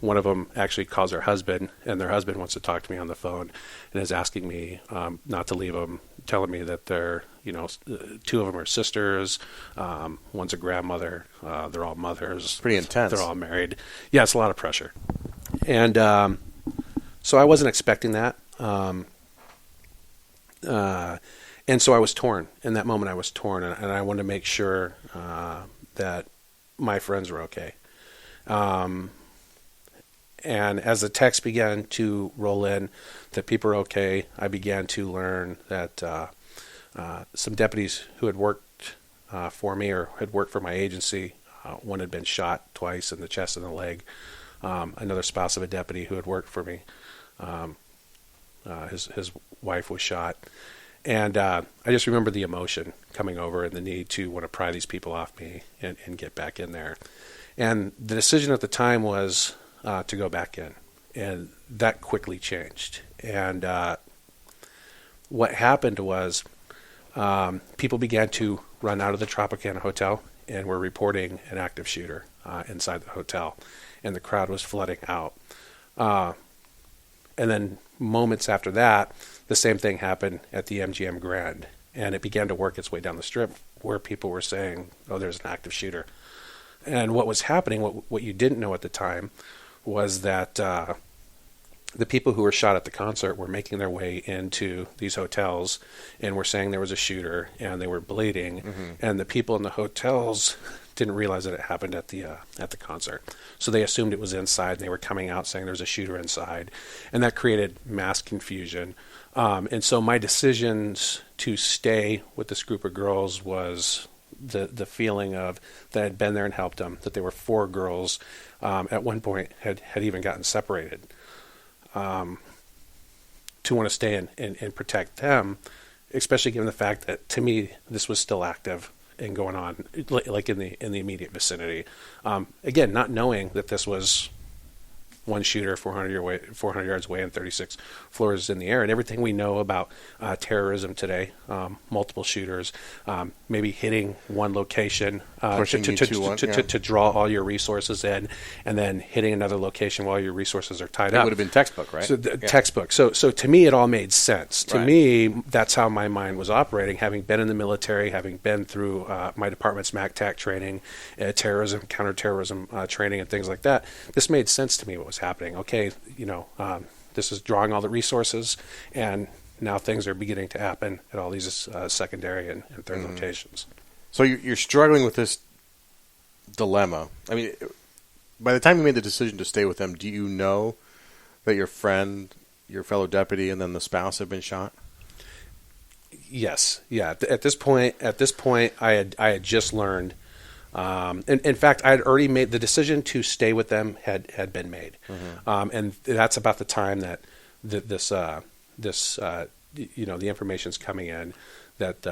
One of them actually calls her husband, and their husband wants to talk to me on the phone and is asking me not to leave them, telling me that they're, 2 of them are sisters, one's a grandmother, they're all mothers. Pretty intense. They're all married. Yeah, it's a lot of pressure. And So I wasn't expecting that. And so I was torn. In that moment, I was torn, and I wanted to make sure that my friends were okay. And as the text began to roll in that people are okay, I began to learn that some deputies who had worked for me or had worked for my agency, one had been shot twice in the chest and the leg. Another spouse of a deputy who had worked for me, his wife was shot. And I just remember the emotion coming over and the need to want to pry these people off me and get back in there. And the decision at the time was to go back in. And that quickly changed. And what happened was people began to run out of the Tropicana Hotel and were reporting an active shooter inside the hotel. And the crowd was flooding out. And then moments after that, the same thing happened at the MGM Grand, and it began to work its way down the strip where people were saying, oh, there's an active shooter. And what was happening, what you didn't know at the time, was that the people who were shot at the concert were making their way into these hotels and were saying there was a shooter and they were bleeding, and the people in the hotels didn't realize that it happened at the concert. So they assumed it was inside, and they were coming out saying there's a shooter inside, and that created mass confusion. And so my decisions to stay with this group of girls was the feeling of that I'd been there and helped them, that there were 4 girls at one point had even gotten separated, to want to stay and protect them, especially given the fact that, to me, this was still active and going on, like in the immediate vicinity. Again, not knowing that this was one shooter 400 yards away and 36 floors in the air, and everything we know about terrorism today, multiple shooters, maybe hitting one location to draw all your resources in, and then hitting another location while your resources are tied up. It would have been textbook, right? So textbook. So to me, it all made sense. To me, that's how my mind was operating, having been in the military, having been through my department's MACTAC training, terrorism, counterterrorism training, and things like that. This made sense to me, what was happening. Okay, this is drawing all the resources, and now things are beginning to happen at all these secondary and third locations. So you're struggling with this dilemma. I mean, by the time you made the decision to stay with them, do you know that your friend, your fellow deputy, and then the spouse have been shot? Yes. Yeah. At this point, I had just learned. In fact, I had already made the decision to stay with them had been made, and that's about the time that the information's coming in that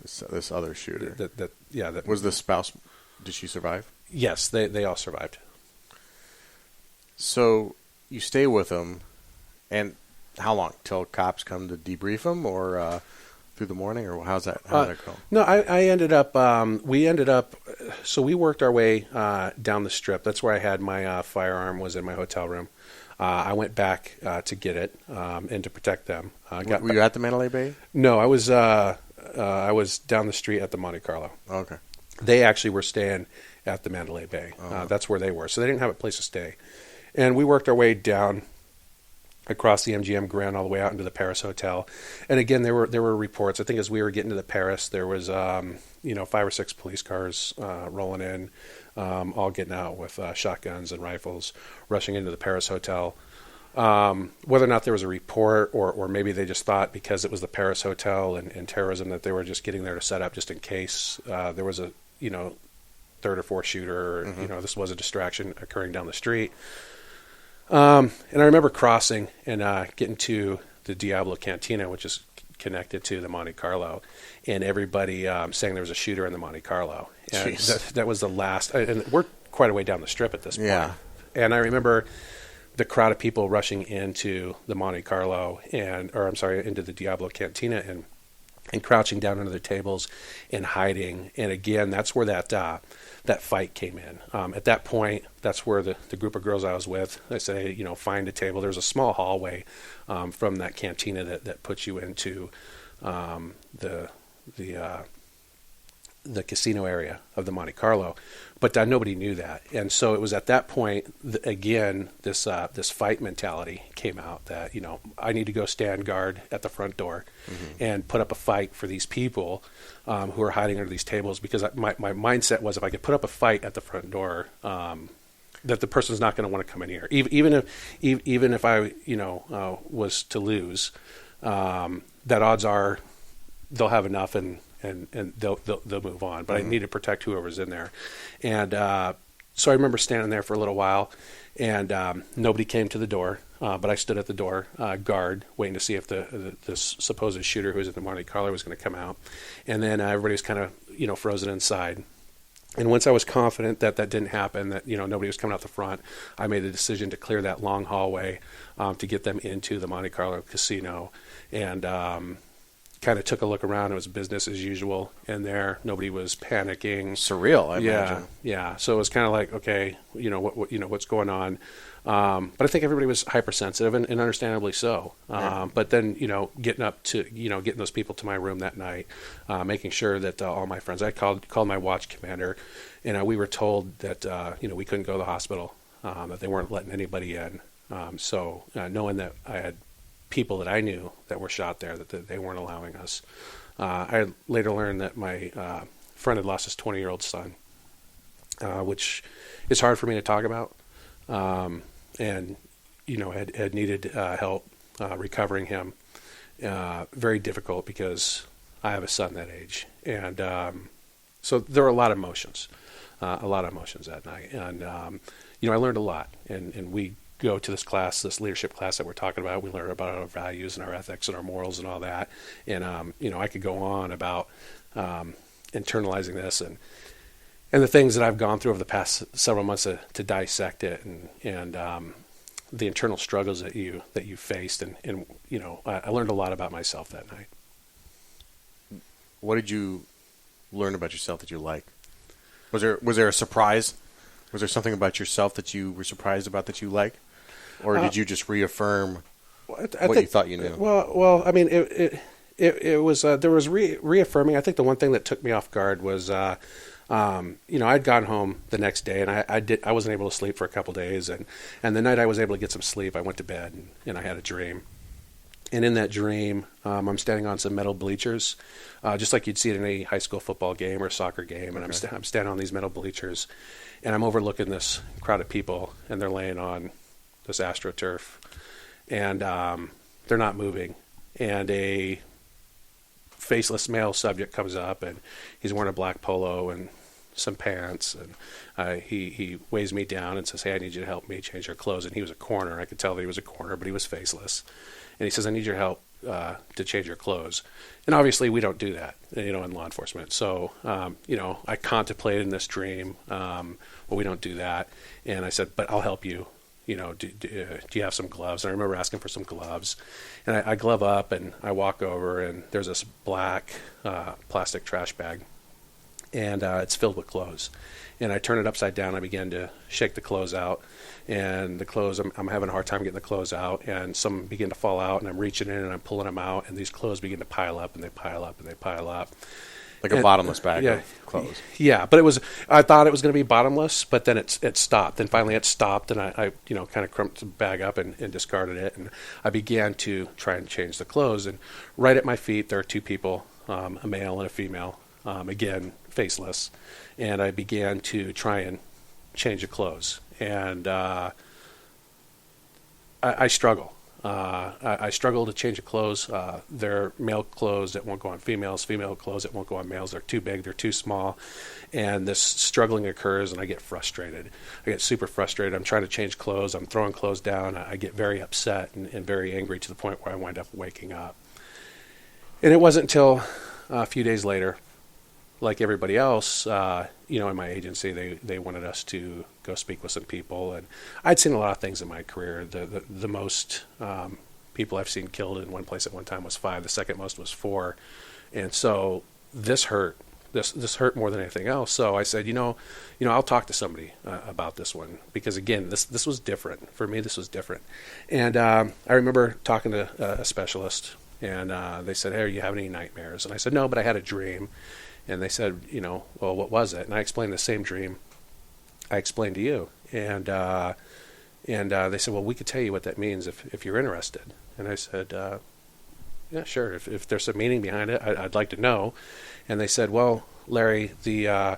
this other shooter. That was the spouse. Did she survive? Yes, they all survived. So you stay with them, and how long till cops come to debrief them, or through the morning, or how's that go? No, I ended up. We ended up. So we worked our way down the strip. That's where I had my firearm. Was in my hotel room. I went back to get it and to protect them. Were you at the Mandalay Bay? No, I was down the street at the Monte Carlo. Okay. They actually were staying at the Mandalay Bay. That's where they were. So they didn't have a place to stay. And we worked our way down across the MGM Grand all the way out into the Paris Hotel. And again, there were reports. I think as we were getting to the Paris, there was 5 or 6 police cars rolling in, all getting out with shotguns and rifles, rushing into the Paris Hotel. Whether or not there was a report, or maybe they just thought because it was the Paris Hotel and terrorism that they were just getting there to set up just in case there was a 3rd or 4th shooter, or, this was a distraction occurring down the street. And I remember crossing and getting to the Diablo Cantina, which is connected to the Monte Carlo, and everybody saying there was a shooter in the Monte Carlo. And that was the last. And we're quite a way down the strip at this point. Yeah. And I remember the crowd of people rushing into the Monte Carlo into the Diablo Cantina and crouching down under their tables and hiding. And again, that's where that fight came in. At that point, that's where the group of girls I was with, they say, find a table. There's a small hallway from that cantina that puts you into the the casino area of the Monte Carlo, but nobody knew that. And so it was at that point, again, this fight mentality came out that, I need to go stand guard at the front door and put up a fight for these people who are hiding under these tables, because my mindset was, if I could put up a fight at the front door, that the person's not going to want to come in here, even if I was to lose, that odds are they'll have enough and they'll move on. But I need to protect whoever's in there. And so I remember standing there for a little while, and nobody came to the door, but I stood at the door, guard, waiting to see if this supposed shooter who was at the Monte Carlo was going to come out. And then everybody was kind of frozen inside. And once I was confident that didn't happen, that nobody was coming out the front, I made the decision to clear that long hallway to get them into the Monte Carlo casino, and kind of took a look around. It was business as usual in there. Nobody was panicking. Surreal, I imagine. Yeah. So it was kind of like, okay, what's going on? But I think everybody was hypersensitive, and understandably so. But then, getting up to, getting those people to my room that night, making sure that all my friends, I called my watch commander, and we were told that, we couldn't go to the hospital, that they weren't letting anybody in. So knowing that I had people that I knew that were shot there, that they weren't allowing us. I later learned that my friend had lost his 20-year-old son, which is hard for me to talk about. And had needed help recovering him. Very difficult, because I have a son that age, and so there were a lot of emotions that night. And I learned a lot, and we go to this class, this leadership class that we're talking about. We learn about our values and our ethics and our morals and all that. And I could go on about internalizing this and the things that I've gone through over the past several months to dissect it, and the internal struggles that you faced, and I learned a lot about myself that night. What did you learn about yourself that you like? Was there a surprise? Was there something about yourself that you were surprised about that you like, or did you just reaffirm what you thought you knew? Well, I mean, it was there was reaffirming. I think the one thing that took me off guard was. I'd gone home the next day, and I wasn't able to sleep for a couple days, and the night I was able to get some sleep, I went to bed, and I had a dream. And in that dream, I'm standing on some metal bleachers, just like you'd see it in any high school football game or soccer game. And okay. I'm standing on these metal bleachers, and I'm overlooking this crowd of people, and they're laying on this AstroTurf, and they're not moving. And a faceless male subject comes up, and he's wearing a black polo and some pants, and he weighs me down and says, "Hey, I need you to help me change your clothes." And he was a coroner. I could tell that he was a coroner, but he was faceless. And he says, "I need your help to change your clothes." And obviously we don't do that, in law enforcement. So, I contemplated in this dream, well, we don't do that. And I said, "But I'll help you. Do you have some gloves?" And I remember asking for some gloves. And I glove up, and I walk over, and there's this black plastic trash bag. And it's filled with clothes. And I turn it upside down. I begin to shake the clothes out. And the clothes, I'm having a hard time getting the clothes out. And some begin to fall out, and I'm reaching in, and I'm pulling them out. And these clothes begin to pile up, and they pile up, and they pile up. Like a bottomless bag of clothes. Yeah, but I thought it was going to be bottomless, but then it stopped. And finally it stopped, and I kind of crumped the bag up and discarded it. And I began to try and change the clothes. And right at my feet, there are two people, a male and a female, again, faceless. And I began to try and change the clothes. And I struggle. I struggle to change the clothes. They're male clothes that won't go on females, female clothes that won't go on males. They're too big, they're too small. And this struggling occurs, and I get frustrated. I get super frustrated. I'm trying to change clothes. I'm throwing clothes down. I get very upset and very angry, to the point where I wind up waking up. And it wasn't until a few days later, like everybody else, in my agency, they wanted us to go speak with some people. And I'd seen a lot of things in my career. The most people I've seen killed in one place at one time was 5. The second most was 4. And so this hurt. This hurt more than anything else. So I said, I'll talk to somebody about this one, because again, this was different for me. This was different. And I remember talking to a specialist, and they said, "Hey, are you having any nightmares?" And I said, "No, but I had a dream." And they said, well, what was it? And I explained the same dream I explained to you. And they said, well, we could tell you what that means if you're interested. And I said, yeah, sure. If there's some meaning behind it, I'd like to know. And they said, well, Larry, you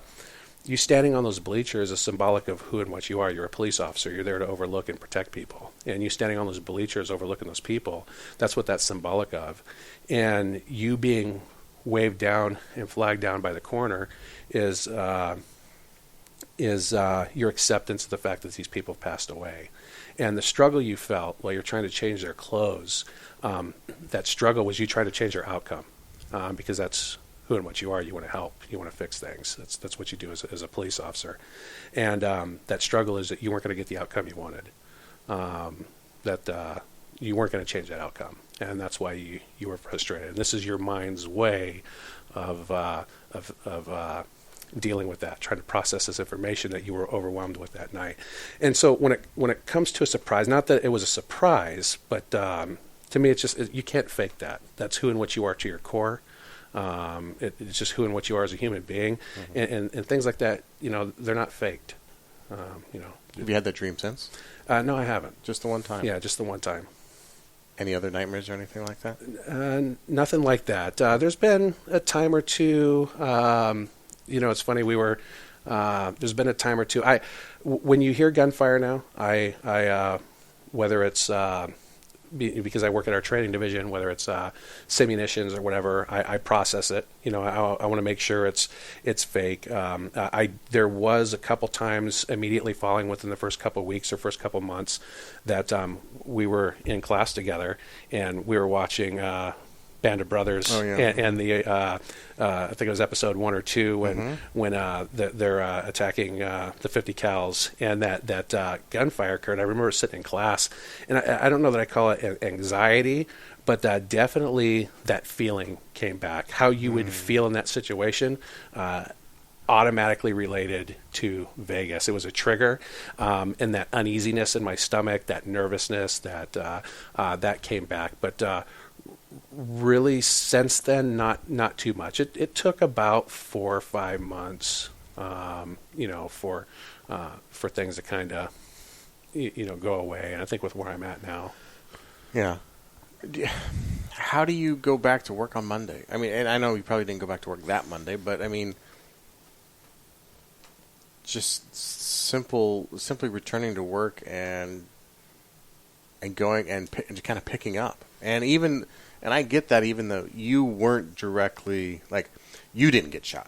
standing on those bleachers is symbolic of who and what you are. You're a police officer. You're there to overlook and protect people. And you standing on those bleachers overlooking those people, that's what that's symbolic of. And you being waved down and flagged down by the coroner is your acceptance of the fact that these people have passed away. And the struggle you felt while you're trying to change their clothes, that struggle was you trying to change their outcome, because that's who and what you are. You want to help. You want to fix things. That's what you do as a police officer. And that struggle is that you weren't going to get the outcome you wanted, that you weren't going to change that outcome. And that's why you were frustrated. And this is your mind's way of dealing with that, trying to process this information that you were overwhelmed with that night. And so when it comes to a surprise, not that it was a surprise, but to me, it's just you can't fake that. That's who and what you are to your core. It's just who and what you are as a human being, and things like that. They're not faked. Have you had that dream since? No, I haven't. Just the one time? Yeah, just the one time. Any other nightmares or anything like that? Nothing like that. There's been a time or two. It's funny. There's been a time or two. When you hear gunfire now, I whether it's because I work at our training division, whether it's simunitions or whatever, I process it. I want to make sure it's fake. There was a couple times immediately following within the first couple of weeks or first couple of months that we were in class together and we were watching Band of Brothers, and the I think it was episode 1 or 2 when they're attacking the 50 cals, and that gunfire occurred. I remember sitting in class, and I don't know that I call it anxiety, but definitely that feeling came back. How you would feel in that situation. Automatically related to Vegas. It was a trigger, and that uneasiness in my stomach, that nervousness, that came back. But really, since then, not too much. It took about 4 or 5 months, for things to kind of, go away. And I think with where I'm at now. Yeah. How do you go back to work on Monday? I mean, and I know you probably didn't go back to work that Monday, but I mean, just simply returning to work and going and kind of picking up. And I get that, even though you weren't directly, like, you didn't get shot,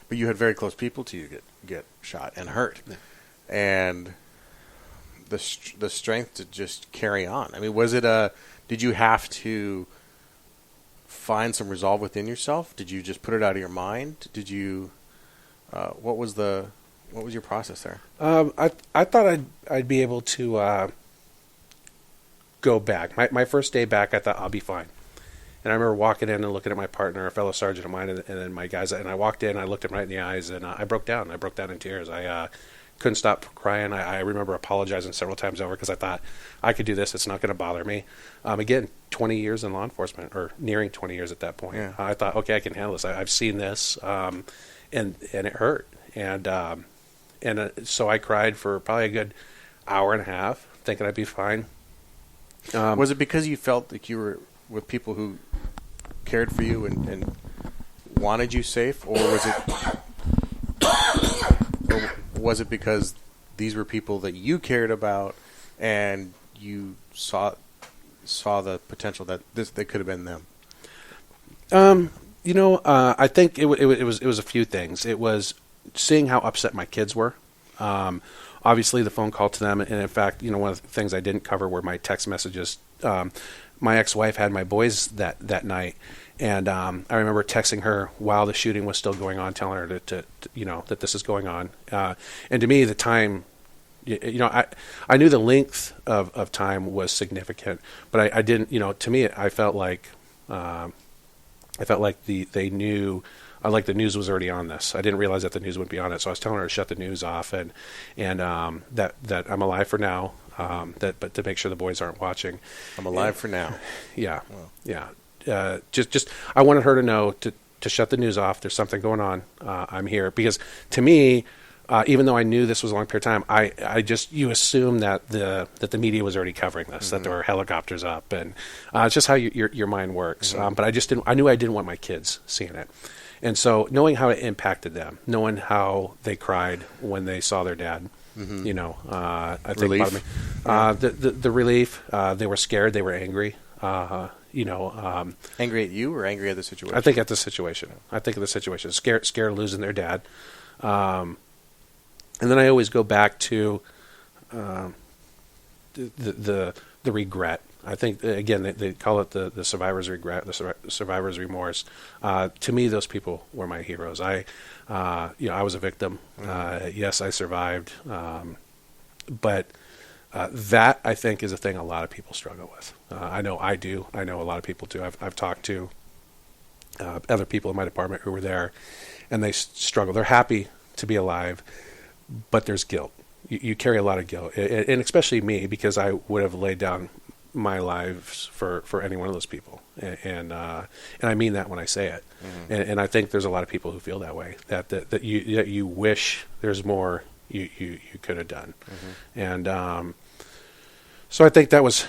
but you had very close people to you get shot and hurt. Yeah. And the strength to just carry on. I mean, did you have to find some resolve within yourself? Did you just put it out of your mind? Did you, what was your process there? I thought I'd be able to go back. My first day back, I thought I'll be fine. And I remember walking in and looking at my partner, a fellow sergeant of mine, and then my guys. And I walked in, I looked him right in the eyes, and I broke down. I broke down in tears. I couldn't stop crying. I remember apologizing several times over because I thought I could do this. It's not going to bother me. Again, 20 years in law enforcement, or nearing 20 years at that point. Yeah. I thought, okay, I can handle this. I've seen this, and it hurt. And so I cried for probably a good hour and a half, thinking I'd be fine. Was it because you felt like you were with people who cared for you and wanted you safe, or was it because these were people that you cared about and you saw the potential that they could have been them? I think it was a few things. It was seeing how upset my kids were. Obviously, the phone call to them, and in fact, one of the things I didn't cover were my text messages. My ex-wife had my boys that night, and I remember texting her while the shooting was still going on, telling her to that this is going on. And to me, the time, I knew the length of time was significant, but I didn't. To me, I felt like they knew. Like the news was already on this. I didn't realize that the news wouldn't be on it, so I was telling her to shut the news off and that I'm alive for now. But to make sure the boys aren't watching. I'm alive for now. Yeah, wow. Yeah. Just I wanted her to know to to shut the news off. There's something going on. I'm here because to me, even though I knew this was a long period of time, you assume that the media was already covering this, that there were helicopters up, and it's just how your mind works. But I knew I didn't want my kids seeing it, and so knowing how it impacted them, knowing how they cried when they saw their dad, I think Relief. the relief. They were scared. They were angry. Angry at you or angry at the situation? I think at the situation. Scared of losing their dad. And then I always go back to the regret. I think, again, they call it the survivor's regret, the survivor's remorse. To me, those people were my heroes. I was a victim. Yes, I survived. But that, I think, is a thing a lot of people struggle with. I know I do. I know a lot of people do. I've talked to other people in my department who were there, and they struggle. They're happy to be alive, but there's guilt. You carry a lot of guilt, and especially me, because I would have laid down my lives for any one of those people, and I mean that when I say it. And I think there's a lot of people who feel that way, that you wish there's more you could have done, and so I think that was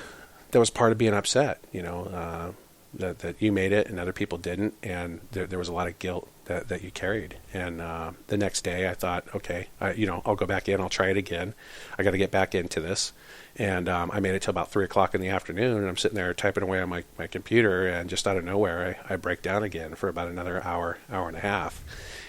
part of being upset, that you made it and other people didn't, and there was a lot of guilt that you carried. And the next day I thought, okay, I'll go back in, I'll try it again. I got to get back into this. And I made it till about 3 o'clock in the afternoon, and I'm sitting there typing away on my computer, and just out of nowhere I break down again for about another hour and a half.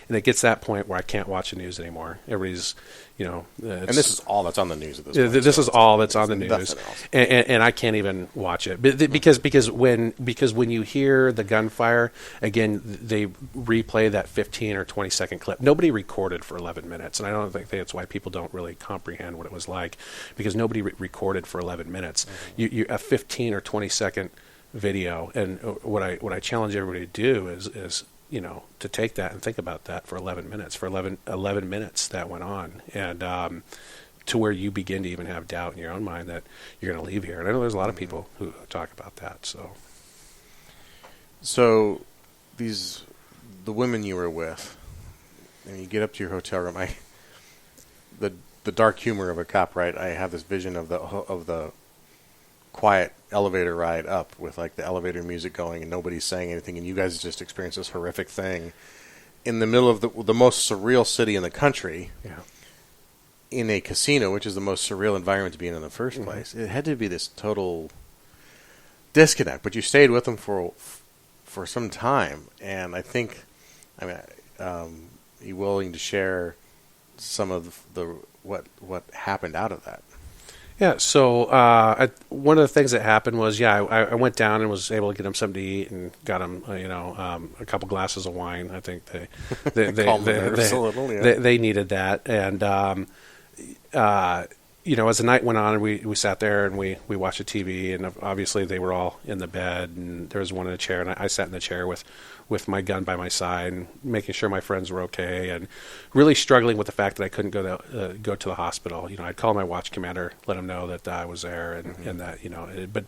And it gets to that point where I can't watch the news anymore. Everybody's, and this is all that's on the news at this point. This is all that's on the news, and I can't even watch it because when you hear the gunfire again, they replay that 15 or 20 second clip. Nobody recorded for 11 minutes, and I don't think that's why people don't really comprehend what it was like, because nobody recorded for 11 minutes. You a 15 or 20 second video, and what I challenge everybody to do is to take that and think about that for 11 minutes. For 11 minutes that went on, and to where you begin to even have doubt in your own mind that you're going to leave here. And I know there's a lot of people who talk about that. So the women you were with, and you get up to your hotel room. The dark humor of a cop, right? I have this vision of the quiet elevator ride up with like the elevator music going and nobody's saying anything, and you guys just experienced this horrific thing in the middle of the most surreal city in the country, in a casino, which is the most surreal environment to be in the first place. It had to be this total disconnect, but you stayed with them for some time, and you willing to share some of what happened out of that? Yeah, so one of the things that happened was, I went down and was able to get them something to eat and got them, a couple glasses of wine. I think they needed that, and as the night went on, and we sat there and we watched the TV, and obviously they were all in the bed, and there was one in a chair, and I sat in the chair with my gun by my side, and making sure my friends were okay, and really struggling with the fact that I couldn't go to the hospital. I'd call my watch commander, let him know that I was there, and that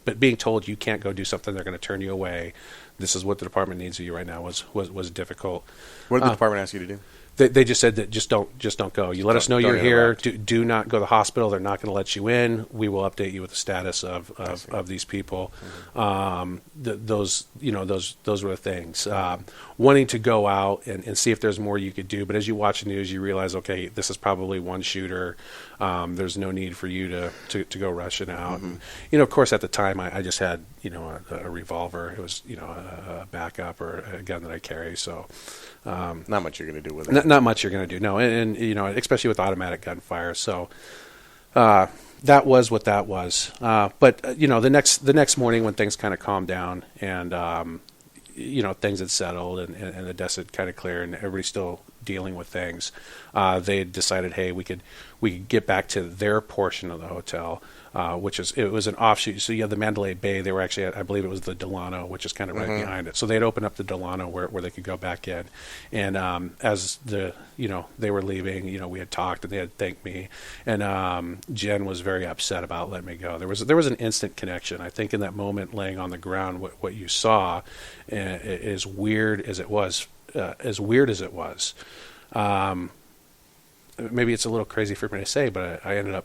but being told you can't go do something, they're going to turn you away. This is what the department needs of you right now was difficult. What did the department ask you to do? They just said that just don't go. You let us know you're here. Do not go to the hospital. They're not going to let you in. We will update you with the status of these people. Those were the things. Wanting to go out and see if there's more you could do, but as you watch the news, you realize, okay, this is probably one shooter. There's no need for you to go rushing out. And, of course, at the time, I just had a revolver. It was a backup or a gun that I carry. So. Not much you're going to do with it. Not much you're going to do. No, and especially with automatic gunfire. So that was what that was. But the next morning when things kind of calmed down and things had settled and the dust had kind of cleared and everybody's still dealing with things, they decided, hey, we could get back to their portion of the hotel. it was an offshoot. So you have the Mandalay Bay. They were actually I believe it was the Delano, which is kind of right behind it. So they'd opened up the Delano where they could go back in. And as they were leaving, we had talked and they had thanked me. And Jen was very upset about letting me go. There was an instant connection. I think in that moment, laying on the ground, what you saw, as weird as it was, maybe it's a little crazy for me to say, but I ended up,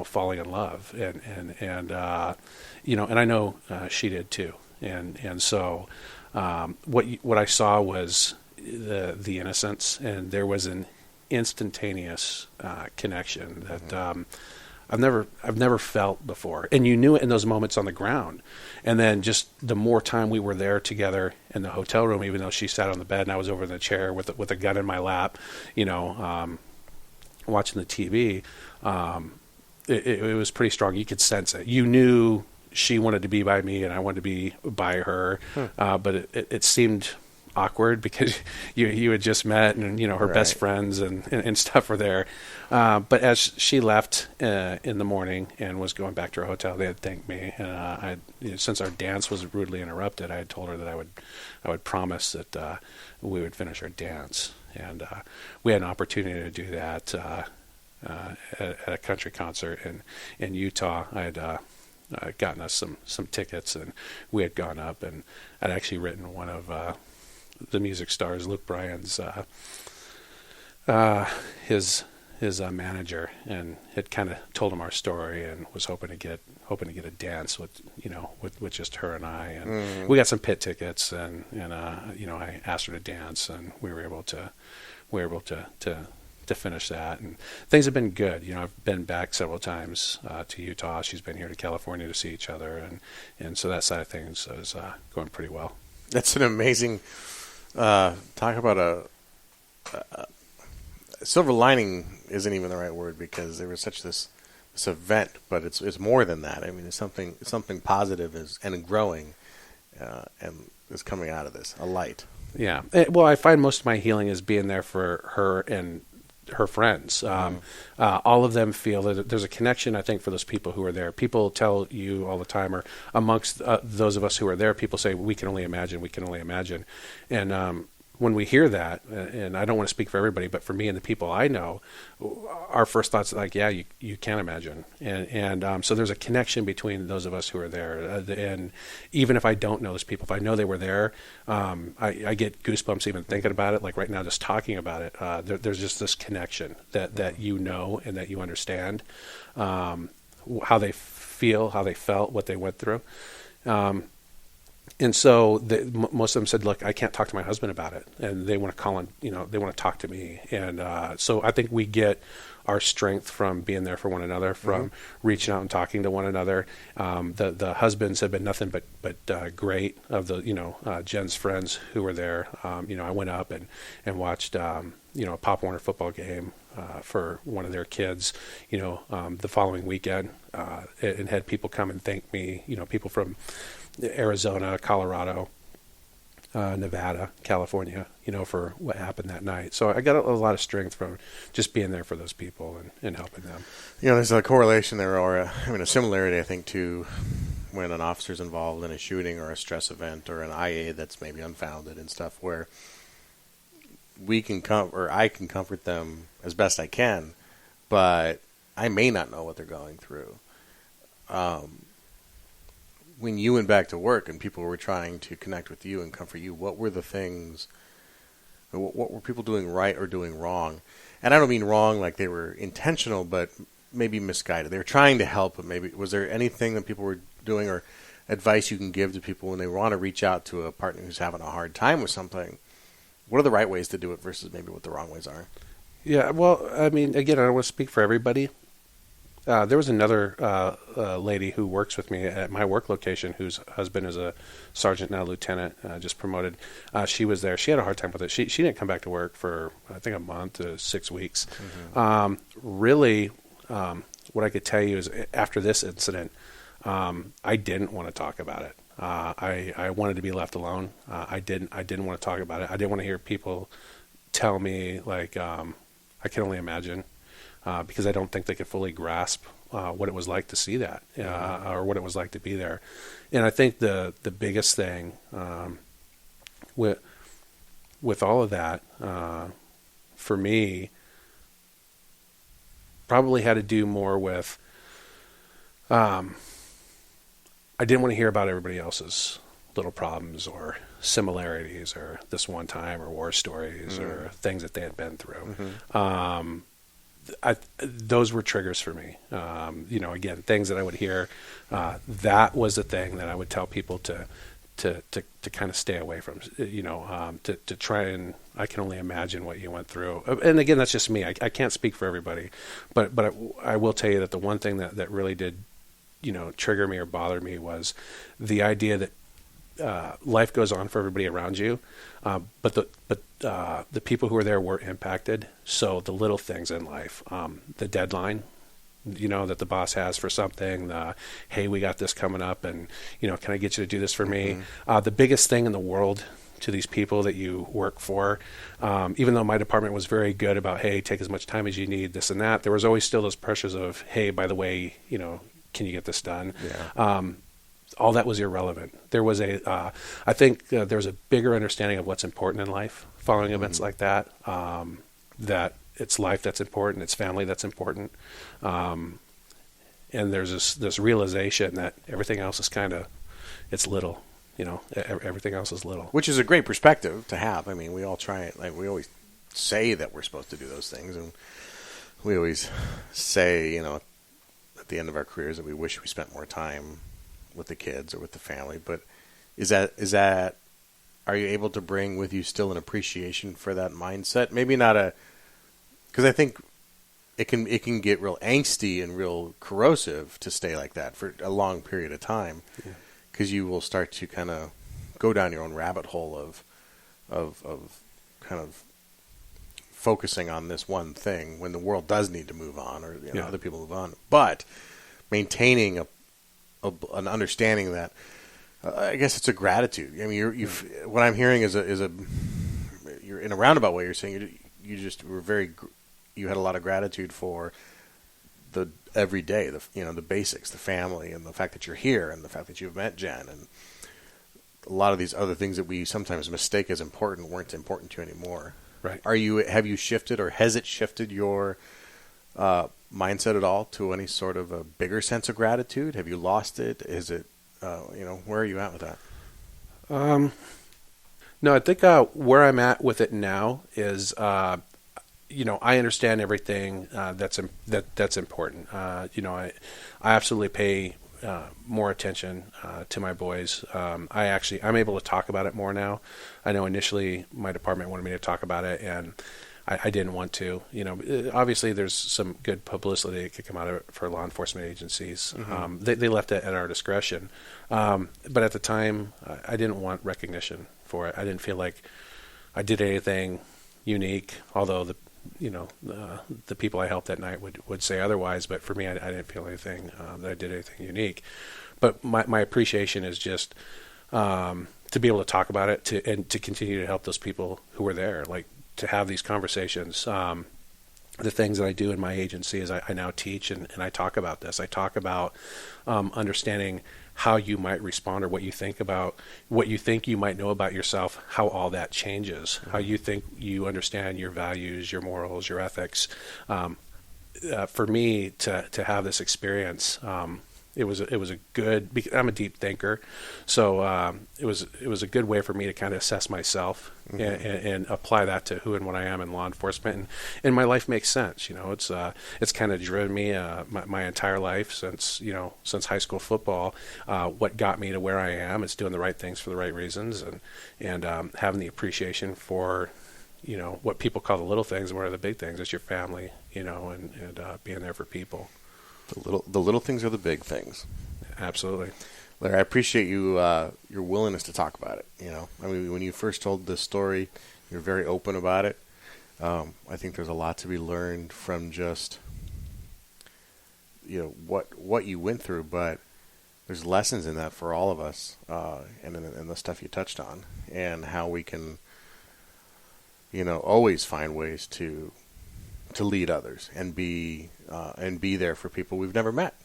falling in love, and I know she did too, and so what I saw was the innocence, and there was an instantaneous connection that I've never felt before, and you knew it in those moments on the ground, and then just the more time we were there together in the hotel room, even though she sat on the bed and I was over in the chair with a gun in my lap, watching the TV, it was pretty strong. You could sense it. You knew she wanted to be by me and I wanted to be by her, but it seemed awkward because you had just met and her best friends and stuff were there. But as she left in the morning and was going back to her hotel, they had thanked me. And since our dance was rudely interrupted, I had told her that I would promise that we would finish our dance. And we had an opportunity to do that at a country concert in Utah. I had gotten us some tickets, and we had gone up, and I'd actually written one of the music stars, Luke Bryan's, his manager, and had kind of told him our story, and was hoping to get a dance with just her and I, and we got some pit tickets, and I asked her to dance, and we were able to finish that, and things have been good. I've been back several times to Utah. She's been here to California to see each other, and so that side of things is going pretty well. That's an amazing talk about a silver lining. Isn't even the right word, because there was such this event, but it's more than that. I mean, it's something positive and growing, and is coming out of this, a light. Yeah. Well, I find most of my healing is being there for her and her friends. All of them feel that there's a connection, I think, for those people who are there. People tell you all the time, or amongst those of us who are there, people say, we can only imagine. And when we hear that, and I don't want to speak for everybody, but for me and the people I know, our first thoughts are like, yeah, you can imagine. And so there's a connection between those of us who are there. And even if I don't know those people, if I know they were there, I get goosebumps even thinking about it. Like right now, just talking about it, there's just this connection that and that you understand how they feel, how they felt, what they went through. And so most of them said, look, I can't talk to my husband about it. And they want to call in, they want to talk to me. And so I think we get our strength from being there for one another, from reaching out and talking to one another. The husbands have been nothing but great. Of the, Jen's friends who were there, I went up and watched, a Pop Warner football game for one of their kids, the following weekend, and had people come and thank me, people from Arizona, Colorado, Nevada, California, for what happened that night. So I got a lot of strength from just being there for those people and helping them. There's a correlation there, or a similarity, I think, to when an officer's involved in a shooting or a stress event or an IA that's maybe unfounded and stuff, where I can comfort them as best I can, but I may not know what they're going through. When you went back to work and people were trying to connect with you and comfort you, what were the things, what were people doing right or doing wrong? And I don't mean wrong like they were intentional, but maybe misguided. They were trying to help, but maybe, was there anything that people were doing or advice you can give to people when they want to reach out to a partner who's having a hard time with something? What are the right ways to do it versus maybe what the wrong ways are? Yeah, well, I mean, again, I don't want to speak for everybody. There was another lady who works with me at my work location whose husband is a sergeant, now lieutenant, just promoted. She was there. She had a hard time with it. She didn't come back to work for, I think, a month to 6 weeks. Really, what I could tell you is after this incident, I didn't want to talk about it. I wanted to be left alone. I didn't want to talk about it. I didn't want to hear people tell me, like, I can only imagine. because I don't think they could fully grasp what it was like to see that or what it was like to be there. And I think the biggest thing with all of that for me probably had to do more with I didn't want to hear about everybody else's little problems or similarities or this one time or war stories or things that they had been through. Those were triggers for me. Again, things that I would hear. That was the thing that I would tell people to kind of stay away from. To try and I can only imagine what you went through. And again, that's just me. I can't speak for everybody, but I will tell you that the one thing that really did, trigger me or bother me was the idea that life goes on for everybody around you, but the people who were there were impacted. So the little things in life, the deadline, that the boss has for something, hey, we got this coming up, and can I get you to do this for me? The biggest thing in the world to these people that you work for, even though my department was very good about, hey, take as much time as you need, this and that, there was always still those pressures of, hey, by the way, can you get this done? Yeah. All that was irrelevant. There was I think there was a bigger understanding of what's important in life following events like that, that it's life that's important, it's family that's important. And there's this realization that everything else is it's little, everything else is little. Which is a great perspective to have. I mean, we all try it. Like, we always say that we're supposed to do those things, and we always say, at the end of our careers that we wish we spent more time with the kids or with the family. But is that are you able to bring with you still an appreciation for that mindset? Maybe not because I think it can get real angsty and real corrosive to stay like that for a long period of time, because you will start to kind of go down your own rabbit hole of kind of focusing on this one thing when the world does need to move on, or other people move on, but maintaining an understanding that I guess it's a gratitude. I mean, what I'm hearing is you're in a roundabout way. You're saying you just were you had a lot of gratitude for the everyday, the basics, the family, and the fact that you're here, and the fact that you've met Jen, and a lot of these other things that we sometimes mistake as important weren't important to you anymore. Right. Have you shifted, or has it shifted your mindset at all to any sort of a bigger sense of gratitude? Have you lost it? Is it, where are you at with that? No, I think where I'm at with it now is, I understand everything that's important. I absolutely pay more attention to my boys. I'm able to talk about it more now. I know initially my department wanted me to talk about it, and I didn't want to. Obviously there's some good publicity that could come out of it for law enforcement agencies. They left it at our discretion. But at the time, I didn't want recognition for it. I didn't feel like I did anything unique, although the people I helped that night would say otherwise. But for me, I didn't feel anything that I did anything unique. But my appreciation is just to be able to talk about it and to continue to help those people who were there, like to have these conversations. The things that I do in my agency is I now teach and I talk about this. I talk about understanding how you might respond, or what you think you might know about yourself, how all that changes, how you think you understand your values, your morals, your ethics. For me to have this experience, it was a good. I'm a deep thinker, so it was a good way for me to kind of assess myself and apply that to who and what I am in law enforcement, and my life makes sense. It's kind of driven me my entire life since high school football. What got me to where I am is doing the right things for the right reasons, and having the appreciation for what people call the little things and what are the big things. It's your family, and being there for people. The little things are the big things. Absolutely. Larry, I appreciate you your willingness to talk about it. I mean, when you first told this story, you're very open about it. I think there's a lot to be learned from just what you went through, but there's lessons in that for all of us, and the stuff you touched on, and how we can always find ways to lead others and be there for people we've never met.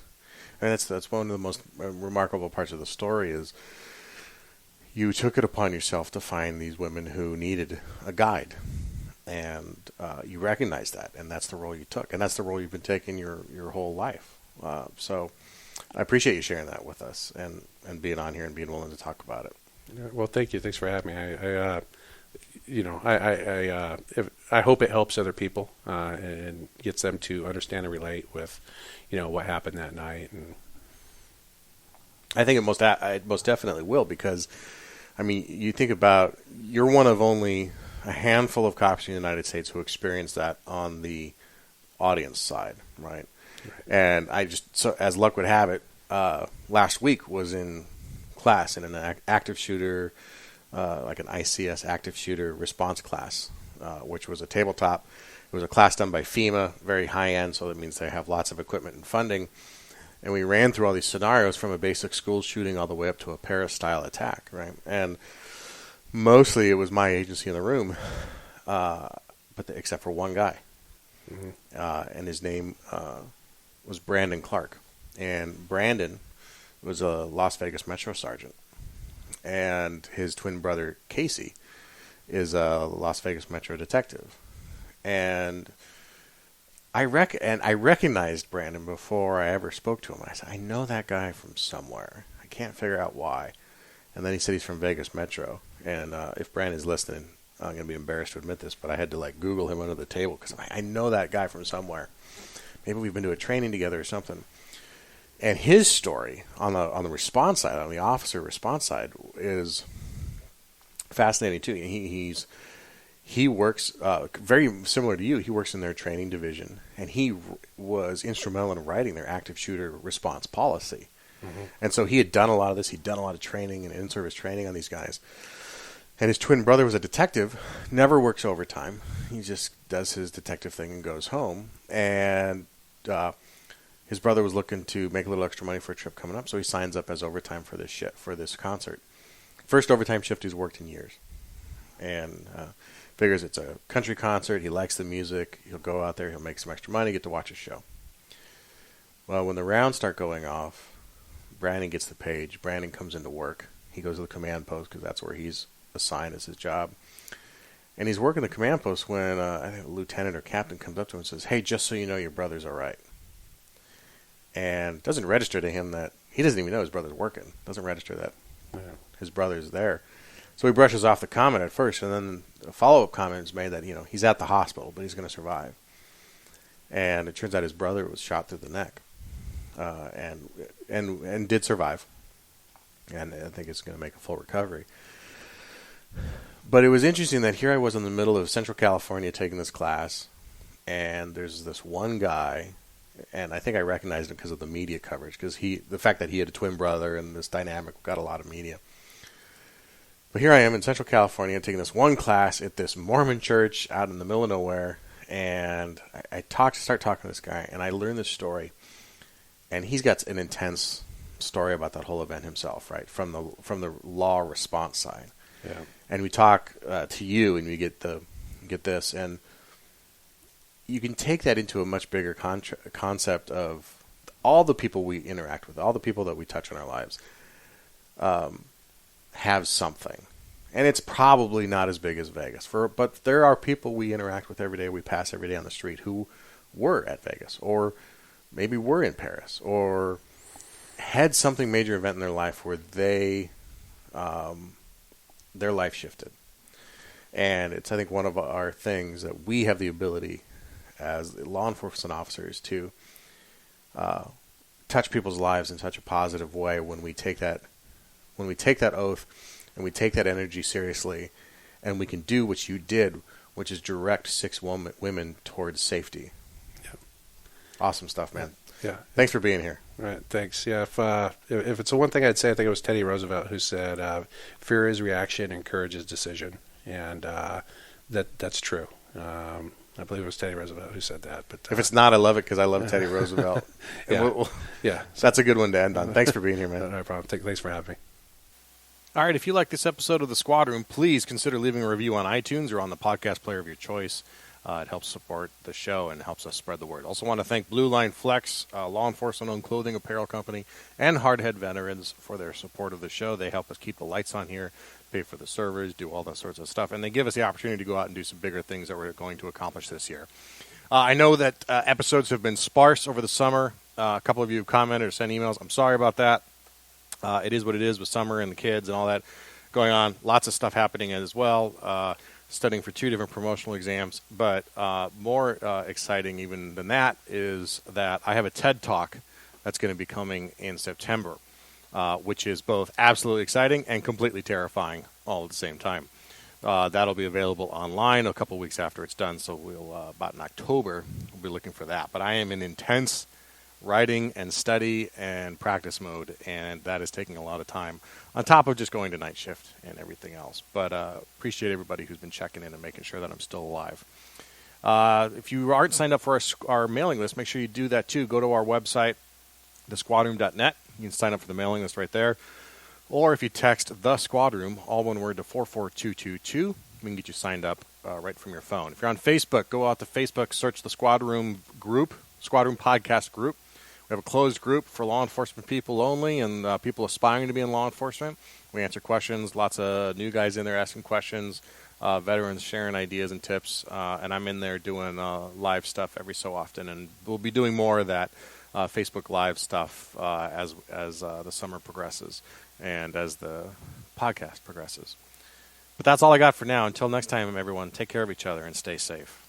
And that's one of the most remarkable parts of the story is you took it upon yourself to find these women who needed a guide, and you recognized that, and that's the role you took, and that's the role you've been taking your whole life. So I appreciate you sharing that with us and being on here and being willing to talk about it. Yeah, well, thank you. Thanks for having me. I hope it helps other people and gets them to understand and relate with, what happened that night. And I think it most definitely will, because, I mean, you think about, you're one of only a handful of cops in the United States who experienced that on the audience side, right? And so as luck would have it, last week was in class in an active shooter, like an ICS active shooter response class, which was a tabletop. It was a class done by FEMA, very high end, so that means they have lots of equipment and funding. And we ran through all these scenarios from a basic school shooting all the way up to a Paris-style attack, right? And mostly it was my agency in the room, except for one guy. Mm-hmm. And his name was Brandon Clark. And Brandon was a Las Vegas Metro sergeant. And his twin brother, Casey, is a Las Vegas Metro detective. And I recognized Brandon before I ever spoke to him. I said, I know that guy from somewhere. I can't figure out why. And then he said he's from Vegas Metro. And if Brandon's listening, I'm going to be embarrassed to admit this, but I had to Google him under the table because I know that guy from somewhere. Maybe we've been to a training together or something. And his story on the response side, on the officer response side, is fascinating too. He works very similar to you. He works in their training division, and he was instrumental in writing their active shooter response policy. Mm-hmm. And so he had done a lot of this. He'd done a lot of training and in-service training on these guys. And his twin brother was a detective, never works overtime. He just does his detective thing and goes home. And his brother was looking to make a little extra money for a trip coming up, so he signs up as overtime for this concert. First overtime shift he's worked in years. And figures it's a country concert. He likes the music. He'll go out there. He'll make some extra money, get to watch a show. Well, when the rounds start going off, Brandon gets the page. Brandon comes into work. He goes to the command post because that's where he's assigned as his job. And he's working the command post when I think a lieutenant or captain comes up to him and says, "Hey, just so you know, your brother's all right." And it doesn't register to him that he doesn't even know his brother's working. Doesn't register that his brother's there. So he brushes off the comment at first, and then a follow-up comment is made that he's at the hospital, but he's going to survive. And it turns out his brother was shot through the neck, and did survive. And I think it's going to make a full recovery. But it was interesting that here I was in the middle of Central California taking this class, and there's this one guy, and I think I recognized him because of the media coverage, because the fact that he had a twin brother and this dynamic got a lot of media. But here I am in Central California taking this one class at this Mormon church out in the middle of nowhere, and I start talking to this guy, and I learn this story, and he's got an intense story about that whole event himself, right, from the law response side. Yeah. And we talk to you, and we get this, and you can take that into a much bigger concept of all the people we interact with, all the people that we touch in our lives, have something. And it's probably not as big as Vegas, but there are people we interact with every day, we pass every day on the street who were at Vegas, or maybe were in Paris, or had something major event in their life where their life shifted. And it's, I think, one of our things that we have the ability as law enforcement officers to touch people's lives in such a positive way when we take that oath and we take that energy seriously, and we can do what you did, which is direct 6 women towards safety. Yeah. Awesome stuff, man. Yeah. Thanks for being here. All right. Thanks. Yeah. If it's the one thing I'd say, I think it was Teddy Roosevelt who said, "Fear is reaction and courage is decision," and that's true. I believe it was Teddy Roosevelt who said that. But if it's not, I love it because I love Teddy Roosevelt. Yeah. So that's a good one to end on. Thanks for being here, man. No problem. Thanks for having me. All right, if you like this episode of The Squad Room, please consider leaving a review on iTunes or on the podcast player of your choice. It helps support the show and helps us spread the word. Also want to thank Blue Line Flex, law enforcement-owned clothing apparel company, and Hardhead Veterans for their support of the show. They help us keep the lights on here, pay for the servers, do all that sorts of stuff, and they give us the opportunity to go out and do some bigger things that we're going to accomplish this year. I know that episodes have been sparse over the summer. A couple of you have commented or sent emails. I'm sorry about that. It is what it is with summer and the kids and all that going on. Lots of stuff happening as well. Studying for 2 different promotional exams. But more exciting even than that is that I have a TED Talk that's going to be coming in September, which is both absolutely exciting and completely terrifying all at the same time. That'll be available online a couple weeks after it's done, so we'll about in October we'll be looking for that. But I am in intense writing and study and practice mode, and that is taking a lot of time on top of just going to night shift and everything else. But appreciate everybody who's been checking in and making sure that I'm still alive. If you aren't signed up for our mailing list, make sure you do that too. Go to our website, thesquadroom.net. You can sign up for the mailing list right there. Or if you text The Squad Room, all one word, to 44222, we can get you signed up right from your phone. If you're on Facebook, go out to Facebook, search the Squad Room group, Squad Room Podcast group. We have a closed group for law enforcement people only and people aspiring to be in law enforcement. We answer questions, lots of new guys in there asking questions, veterans sharing ideas and tips, and I'm in there doing live stuff every so often, and we'll be doing more of that Facebook Live stuff as the summer progresses and as the podcast progresses. But that's all I got for now. Until next time, everyone, take care of each other and stay safe.